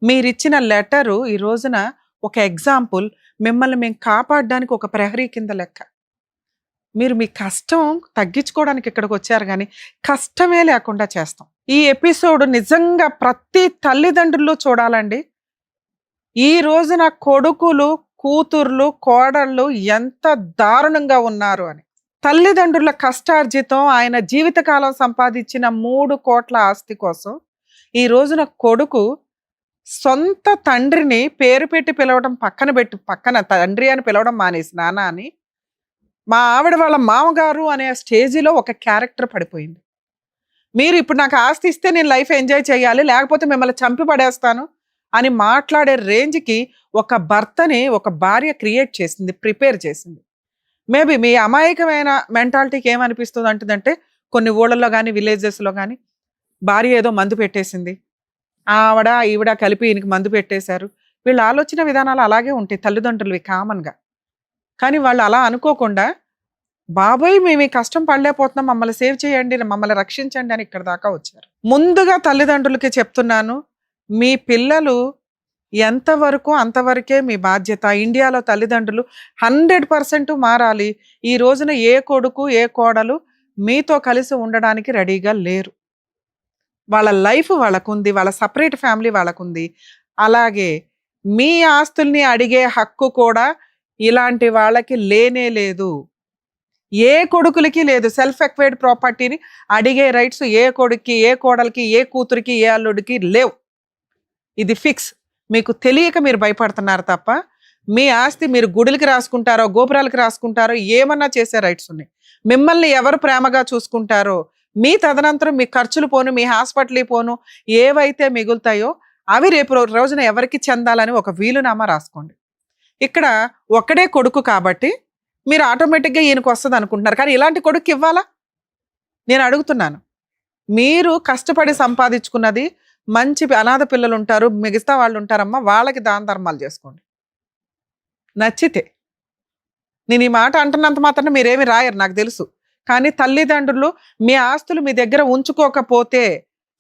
మీరిచ్చిన లెటరు ఈ రోజున ఒక ఎగ్జాంపుల్. మిమ్మల్ని మేము కాపాడడానికి ఒక ప్రహరీ కింద లెక్క. మీరు మీ కష్టం తగ్గించుకోవడానికి ఇక్కడికి వచ్చారు, కానీ కష్టమే లేకుండా చేస్తాం. ఈ ఎపిసోడ్ నిజంగా ప్రతి తల్లిదండ్రులు చూడాలండి. ఈ రోజున కొడుకులు, కూతుర్లు, కోడళ్ళు ఎంత దారుణంగా ఉన్నారు అని. తల్లిదండ్రుల కష్టార్జితం, ఆయన జీవితకాలం సంపాదించిన 3 కోట్ల ఆస్తి కోసం ఈ రోజున కొడుకు సొంత తండ్రిని పేరు పెట్టి పిలవడం పక్కన తండ్రి అని పిలవడం మానేసి నాన్న అని, మా ఆవిడ వాళ్ళ మామగారు అనే స్టేజిలో ఒక క్యారెక్టర్ పడిపోయింది. మీరు ఇప్పుడు నాకు ఆస్తి ఇస్తే నేను లైఫ్ ఎంజాయ్ చేయాలి, లేకపోతే మిమ్మల్ని చంపి పడేస్తాను అని మాట్లాడే రేంజ్కి ఒక భర్తని ఒక భార్య క్రియేట్ చేసింది, ప్రిపేర్ చేసింది. మేబీ మీ అమాయకమైన మెంటాలిటీకి ఏమనిపిస్తుంది అంటుందంటే, కొన్ని ఊళ్ళల్లో కానీ విలేజెస్లో కానీ భార్య ఏదో మందు పెట్టేసింది, ఆవిడ ఈవిడ కలిపి ఈయనకి మందు పెట్టేశారు. వీళ్ళ ఆలోచన విధానాలు అలాగే ఉంటాయి తల్లిదండ్రులవి కామన్గా. కానీ వాళ్ళు అలా అనుకోకుండా, బాబోయ్ మేము ఈ కష్టం పడలేకపోతున్నాం, మమ్మల్ని సేవ్ చేయండి, మమ్మల్ని రక్షించండి అని ఇక్కడ దాకా వచ్చారు. ముందుగా తల్లిదండ్రులకి చెప్తున్నాను, మీ పిల్లలు ఎంతవరకు అంతవరకే మీ బాధ్యత. ఇండియాలో తల్లిదండ్రులు 100% మారాలి. ఈ రోజున ఏ కొడుకు ఏ కోడలు మీతో కలిసి ఉండడానికి రెడీగా లేరు. వాళ్ళ లైఫ్ వాళ్ళకుంది, వాళ్ళ సపరేట్ ఫ్యామిలీ వాళ్ళకుంది. అలాగే మీ ఆస్తుల్ని అడిగే హక్కు కూడా ఇలాంటి వాళ్ళకి లేనే లేదు. ఏ కొడుకులకి లేదు. సెల్ఫ్ ఎక్వైర్డ్ ప్రాపర్టీని అడిగే రైట్స్ ఏ కొడుక్కి, ఏ కోడలికి, ఏ కూతురికి, ఏ అల్లుడికి లేవు. ఇది ఫిక్స్. మీకు తెలియక మీరు భయపడుతున్నారు తప్ప, మీ ఆస్తి మీరు గుడులకి రాసుకుంటారో, గోపురాలకి రాసుకుంటారో, ఏమన్నా చేసే రైట్స్ ఉన్నాయి. మిమ్మల్ని ఎవరు ప్రేమగా చూసుకుంటారో, మీ తదనంతరం మీ ఖర్చులు పోను, మీ హాస్పిటల్ పోను, ఏవైతే మిగులుతాయో అవి రేపు రోజున ఎవరికి చెందాలని ఒక వీలునామా రాసుకోండి. ఇక్కడ ఒక్కడే కొడుకు కాబట్టి మీరు ఆటోమేటిక్గా ఈయనకు వస్తుంది అనుకుంటున్నారు, కానీ ఇలాంటి కొడుకు ఇవ్వాలా? నేను అడుగుతున్నాను. మీరు కష్టపడి సంపాదించుకున్నది, మంచి అనాథ పిల్లలు ఉంటారు, మిగతా వాళ్ళు ఉంటారమ్మా, వాళ్ళకి దాన ధర్మాలు చేసుకోండి నచ్చితే. నేను ఈ మాట అంటున్నంత మాత్రాన మీరేమి రాయరు నాకు తెలుసు, కానీ తల్లిదండ్రులు మీ ఆస్తులు మీ దగ్గర ఉంచుకోకపోతే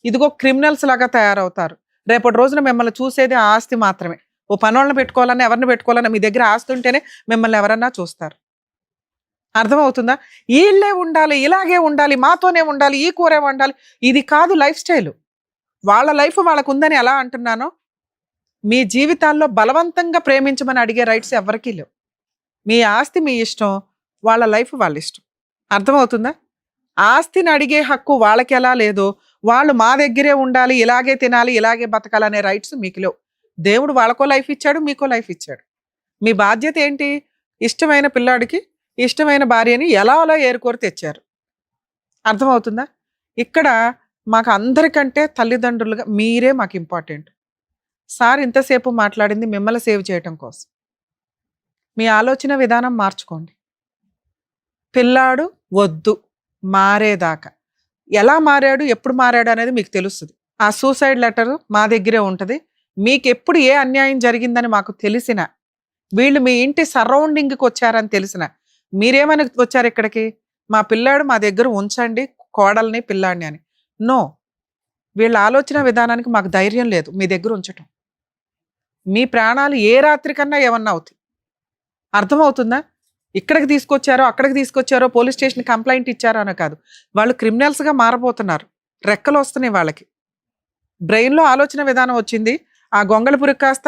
ఇదిగో క్రిమినల్స్ లాగా తయారవుతారు. రేపటి రోజున మిమ్మల్ని చూసేది ఆ ఆస్తి మాత్రమే. ఓ పనోళ్ళని పెట్టుకోవాలన్నా, ఎవరిని పెట్టుకోవాలన్నా మీ దగ్గర ఆస్తి ఉంటేనే మిమ్మల్ని ఎవరన్నా చూస్తారు. అర్థమవుతుందా? వీళ్ళే ఉండాలి, ఇలాగే ఉండాలి, మాతోనే ఉండాలి, ఈ కూరే వండాలి, ఇది కాదు లైఫ్ స్టైల్. వాళ్ళ లైఫ్ వాళ్ళకు ఉందని ఎలా అంటున్నానో, మీ జీవితాల్లో బలవంతంగా ప్రేమించమని అడిగే రైట్స్ ఎవరికీ లేవు. మీ ఆస్తి మీ ఇష్టం, వాళ్ళ లైఫ్ వాళ్ళ ఇష్టం. అర్థమవుతుందా? ఆస్తిని అడిగే హక్కు వాళ్ళకి ఎలా లేదో, వాళ్ళు మా దగ్గరే ఉండాలి, ఇలాగే తినాలి, ఇలాగే బతకాలనే రైట్స్ మీకు లేవు. దేవుడు వాళ్ళకో లైఫ్ ఇచ్చాడు, మీకో లైఫ్ ఇచ్చాడు. మీ బాధ్యత ఏంటి? ఇష్టమైన పిల్లాడికి ఇష్టమైన భార్యని ఎలా అలా ఏరుకోరి తెచ్చారు. అర్థమవుతుందా? ఇక్కడ మాకు అందరికంటే తల్లిదండ్రులుగా మీరే మాకు ఇంపార్టెంట్. సార్ ఇంతసేపు మాట్లాడింది మిమ్మల్ని సేవ్ చేయటం కోసం. మీ ఆలోచన విధానం మార్చుకోండి. పిల్లాడు వద్దు మారేదాకా, ఎలా మారాడు, ఎప్పుడు మారాడు అనేది మీకు తెలుస్తుంది. ఆ సూసైడ్ లెటర్ మా దగ్గరే ఉంటుంది. మీకు ఎప్పుడు ఏ అన్యాయం జరిగిందని మాకు తెలిసిన, వీళ్ళు మీ ఇంటి సరౌండింగ్కి వచ్చారని తెలిసిన, మీరేమని వచ్చారు ఇక్కడికి? మా పిల్లాడు మా దగ్గర ఉంచండి, కోడల్ని పిల్లాడిని అని. నో, వీళ్ళ ఆలోచన విధానానికి మాకు ధైర్యం లేదు మీ దగ్గర ఉంచటం. మీ ప్రాణాలు ఏ రాత్రి కన్నా ఏమన్నా అవుతాయి. అర్థమవుతుందా? ఇక్కడికి తీసుకొచ్చారో అక్కడికి తీసుకొచ్చారో పోలీస్ స్టేషన్ కంప్లైంట్ ఇచ్చారో అనో కాదు, వాళ్ళు క్రిమినల్స్గా మారబోతున్నారు. రెక్కలు వస్తున్నాయి వాళ్ళకి. బ్రెయిన్లో ఆలోచన విధానం వచ్చింది. ఆ గొంగళి పురుగు కాస్త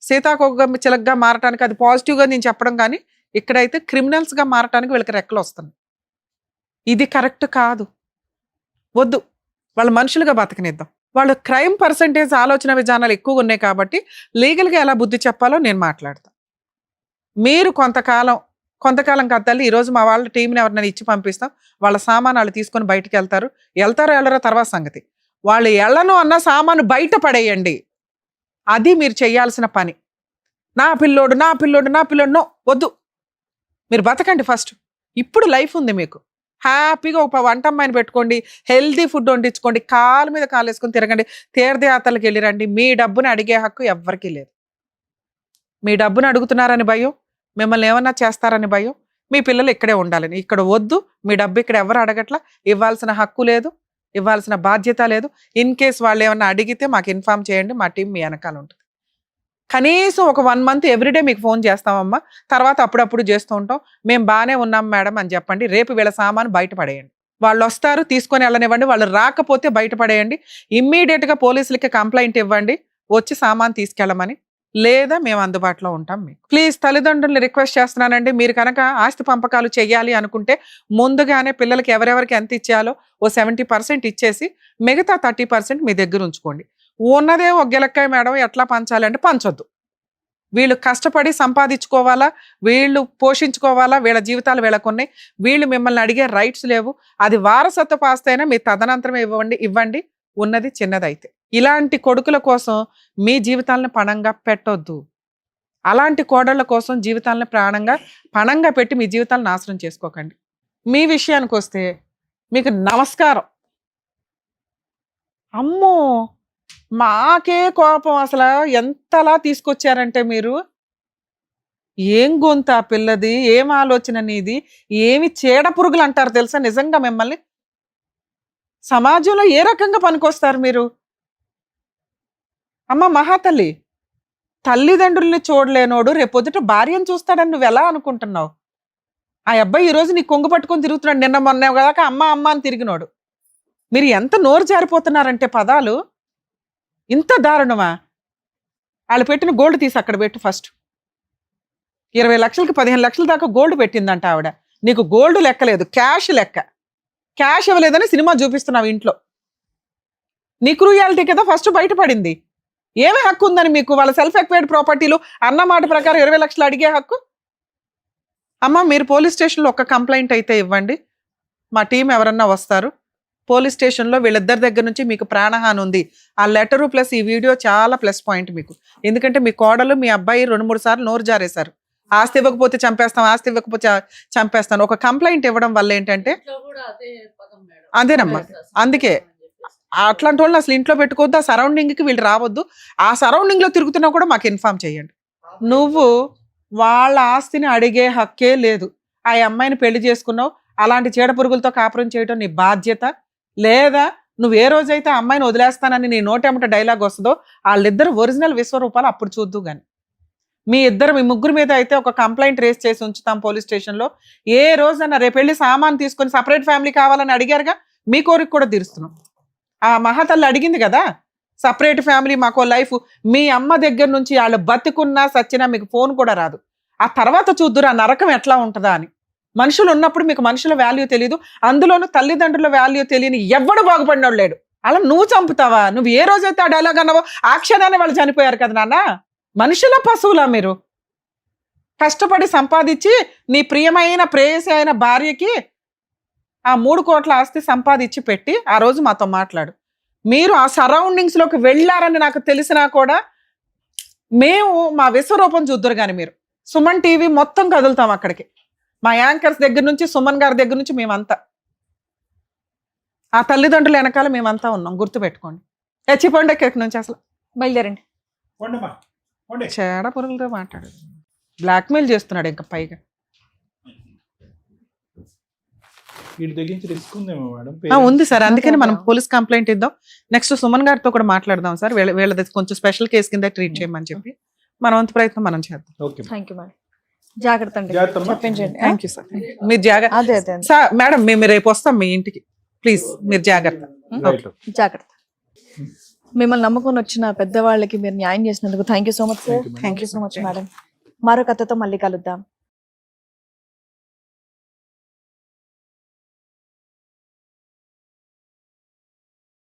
సీతాకోక చిలకగా మారటానికి అది పాజిటివ్గా నేను చెప్పడం, కానీ ఇక్కడైతే క్రిమినల్స్గా మారటానికి వీళ్ళకి రెక్కలు వస్తున్నాయి. ఇది కరెక్ట్ కాదు. వద్దు, వాళ్ళు మనుషులుగా బతకనిద్దాం. వాళ్ళు క్రైమ్ పర్సంటేజ్ ఆలోచన విధానాలు ఎక్కువగా ఉన్నాయి కాబట్టి లీగల్గా ఎలా బుద్ధి చెప్పాలో నేను మాట్లాడతాను. మీరు కొంతకాలం కాదు తల్లి, ఈరోజు మా వాళ్ళ టీంని ఎవరినైనా ఇచ్చి పంపిస్తాం, వాళ్ళ సామాను వాళ్ళు తీసుకొని బయటికి వెళ్తారో వెళ్ళరో తర్వాత సంగతి. వాళ్ళు ఎళ్ళను అన్న సామాను బయట పడేయండి. అది మీరు చేయాల్సిన పని. నా పిల్లోడు నో, వద్దు. మీరు బతకండి ఫస్ట్. ఇప్పుడు లైఫ్ ఉంది మీకు. హ్యాపీగా ఒక వంట అమ్మాయిని పెట్టుకోండి, హెల్దీ ఫుడ్ వండించుకోండి, కాలు మీద కాలు వేసుకొని తిరగండి, తీర్థయాత్రలకు వెళ్ళిరండి. మీ డబ్బుని అడిగే హక్కు ఎవ్వరికీ లేదు. మీ డబ్బును అడుగుతున్నారని భయం, మిమ్మల్ని ఏమన్నా చేస్తారని భయం, మీ పిల్లలు ఇక్కడే ఉండాలని. ఇక్కడ వద్దు, మీ డబ్బు ఇక్కడ ఎవరు అడగట్లా, ఇవ్వాల్సిన హక్కు లేదు, ఇవ్వాల్సిన బాధ్యత లేదు. ఇన్ కేస్ వాళ్ళు ఏమన్నా అడిగితే మాకు ఇన్ఫార్మ్ చేయండి, మా టీం మీ వెనకాల ఉంటుంది. కనీసం ఒక 1 month ఎవ్రీడే మీకు ఫోన్ చేస్తామమ్మా, తర్వాత అప్పుడప్పుడు చేస్తూ ఉంటాం, మేము బాగానే ఉన్నాం మేడం అని చెప్పండి. రేపు వీళ్ళ సామాను బయటపడేయండి. వాళ్ళు వస్తారు, తీసుకొని వెళ్ళనివ్వండి. వాళ్ళు రాకపోతే బయటపడేయండి. ఇమ్మీడియట్గా పోలీసులకి కంప్లైంట్ ఇవ్వండి, వచ్చి సామాను తీసుకెళ్ళమని. లేదా మేము అందుబాటులో ఉంటాం. మీకు ప్లీజ్ తల్లిదండ్రుల్ని రిక్వెస్ట్ చేస్తున్నానండి, మీరు కనుక ఆస్తి పంపకాలు చేయాలి అనుకుంటే ముందుగానే పిల్లలకి ఎవరెవరికి ఎంత ఇచ్చేయాలో ఓ 70% ఇచ్చేసి మిగతా 30% మీ దగ్గర ఉంచుకోండి. ఉన్నదే ఒక గిలక్కాయ మేడం ఎట్లా పంచాలి అంటే పంచొద్దు. వీళ్ళు కష్టపడి సంపాదించుకోవాలా, వీళ్ళు పోషించుకోవాలా, వీళ్ళ జీవితాలు వీళ్ళకున్నాయి. వీళ్ళు మిమ్మల్ని అడిగే రైట్స్ లేవు. అది వారసత్వ ఆస్తి అయినా మీ తదనంతరం ఇవ్వండి, ఉన్నది చిన్నదైతే. ఇలాంటి కొడుకుల కోసం మీ జీవితాలను పణంగా పెట్టొద్దు. అలాంటి కోడళ్ళ కోసం జీవితాలను పణంగా పెట్టి మీ జీవితాలను నాశనం చేసుకోకండి. మీ విషయానికి వస్తే మీకు నమస్కారం. అమ్మో, మాకే కోపం. అసలు ఎంతలా తీసుకొచ్చారంటే మీరు, ఏం గొంత పిల్లది, ఏం ఆలోచన నీది, ఏమి చీడ పురుగులు అంటారు తెలుసా నిజంగా మిమ్మల్ని. సమాజంలో ఏ రకంగా పనికొస్తారు మీరు? అమ్మ మహాతల్లి, తల్లిదండ్రుల్ని చూడలేనోడు రేపొద్దుట భార్యను చూస్తాడని నువ్వు ఎలా అనుకుంటున్నావు? ఆ అబ్బాయి ఈరోజు నీ కొంగు పట్టుకొని తిరుగుతున్నాడు, నిన్న మొన్న కదా అమ్మ అని తిరిగినోడు. మీరు ఎంత నోరు జారిపోతున్నారంటే పదాలు, ఇంత దారుణమా? వాళ్ళు పెట్టిన గోల్డ్ తీసి అక్కడ పెట్టు ఫస్ట్. 20 లక్షలకి 15 లక్షల దాకా గోల్డ్ పెట్టిందంట ఆవిడ. నీకు గోల్డ్ లెక్కలేదు, క్యాష్ లెక్క. క్యాష్ ఇవ్వలేదని సినిమా చూపిస్తున్నావు ఇంట్లో. నీ క్రూయాలిటీ కదా ఫస్ట్ బయటపడింది. ఏమి హక్కు ఉందని మీకు? వాళ్ళ సెల్ఫ్ ఎక్వైర్డ్ ప్రాపర్టీలు అన్న మాట ప్రకారం 20 లక్షలు అడిగే హక్కు. అమ్మ మీరు పోలీస్ స్టేషన్లో ఒక కంప్లైంట్ అయితే ఇవ్వండి, మా టీం ఎవరన్నా వస్తారు. పోలీస్ స్టేషన్లో వీళ్ళిద్దరి దగ్గర నుంచి మీకు ప్రాణహాని ఉంది, ఆ లెటరు ప్లస్ ఈ వీడియో చాలా ప్లస్ పాయింట్ మీకు. ఎందుకంటే మీ కోడలు మీ అబ్బాయి 2-3 సార్లు నోరు జారేశారు. ఆస్తి ఇవ్వకపోతే చంపేస్తాం, ఆస్తి ఇవ్వకపోతే చంపేస్తాను. ఒక కంప్లైంట్ ఇవ్వడం వల్ల ఏంటంటే అదేనమ్మా, అందుకే అట్లాంటి వాళ్ళని అసలు ఇంట్లో పెట్టుకోవద్దు. ఆ సరౌండింగ్కి వీళ్ళు రావద్దు. ఆ సరౌండింగ్లో తిరుగుతున్నా కూడా మాకు ఇన్ఫార్మ్ చేయండి. నువ్వు వాళ్ళ ఆస్తిని అడిగే హక్కే లేదు. ఆ అమ్మాయిని పెళ్లి చేసుకున్నావు, అలాంటి చీడ పురుగులతో కాపురం చేయడం నీ బాధ్యత. లేదా నువ్వు ఏ రోజైతే ఆ అమ్మాయిని వదిలేస్తానని నీ నోటెమట డైలాగ్ వస్తుందో వాళ్ళిద్దరు ఒరిజినల్ విశ్వరూపాలు అప్పుడు చూద్దు. కానీ మీ ముగ్గురు మీద అయితే ఒక కంప్లైంట్ రేస్ చేసి ఉంచుతాం పోలీస్ స్టేషన్ లో. ఏ రోజన్నా రేపు వెళ్ళి సామాన్ తీసుకొని సపరేట్ ఫ్యామిలీ కావాలని అడిగారుగా, మీ కోరిక కూడా తీరుస్తున్నాం. ఆ మహాతల్లి అడిగింది కదా సపరేట్ ఫ్యామిలీ మాకో లైఫ్. మీ అమ్మ దగ్గర నుంచి వాళ్ళు బతికున్నా సచ్చినా మీకు ఫోన్ కూడా రాదు. ఆ తర్వాత చూద్దురు ఆ నరకం ఎట్లా ఉంటుందా అని. మనుషులు ఉన్నప్పుడు మీకు మనుషుల వాల్యూ తెలియదు, అందులోనూ తల్లిదండ్రుల వాల్యూ తెలియని ఎవడు బాగుపడినోడు లేడు. అలా నువ్వు చంపుతావా? నువ్వు ఏ రోజైతే ఆ డైలాగ్ అన్నావో ఆ క్షణాన్ని వాళ్ళు చనిపోయారు కదా నాన్న. మనుషుల పశువులా మీరు? కష్టపడి సంపాదించి నీ ప్రియమైన ప్రేయసి అయిన భార్యకి ఆ 3 కోట్ల ఆస్తి సంపాదించి పెట్టి ఆ రోజు మాతో మాట్లాడు. మీరు ఆ సరౌండింగ్స్ లోకి వెళ్ళారని నాకు తెలిసినా కూడా మేము మా విశ్వరూపం చూద్దరు కానీ మీరు సుమన్ టీవీ మొత్తం కదులుతాం అక్కడికి. మా యాంకర్స్ దగ్గర నుంచి సుమన్ గారి దగ్గర నుంచి మేమంతా ఆ తల్లిదండ్రుల వెనకాల మేమంతా ఉన్నాం, గుర్తుపెట్టుకోండి. చచ్చిపోండి ఇక్కడి నుంచి అసలు బయలుదేరండి. చేడ పురుగులతో మాట్లాడు, బ్లాక్మెయిల్ చేస్తున్నాడు ఇంకా పైగా. వీటి దగ్గర నుంచి రిస్క్ ఉందేమో మేడం. ఉంది సార్, అందుకని మనం పోలీస్ కంప్లైంట్ ఇద్దాం. నెక్స్ట్ సుమన్ గారితో కూడా మాట్లాడదాం సార్, వీళ్ళది కొంచెం స్పెషల్ కేసు కింద ట్రీట్ చేయమని చెప్పి మన వంతు ప్రయత్నం మనం చేద్దాం. Okay thank you madam. జాగ్రత్త అండి, చెప్పించండి. Thank you sir. మీరు జాగ్రత్త అదే అదే సార్. మేడం మేము రేపు వస్తాం మీ ఇంటికి, ప్లీజ్ మీరు జాగ్రత్త. జాగ్రత్త. మిమ్మల్ని నమ్ముకొని వచ్చిన పెద్దవాళ్ళకి మీరు న్యాయం చేసినందుకు thank you so much sir. Thank you so much madam. మరో కథతో మళ్ళీ కలుద్దాం.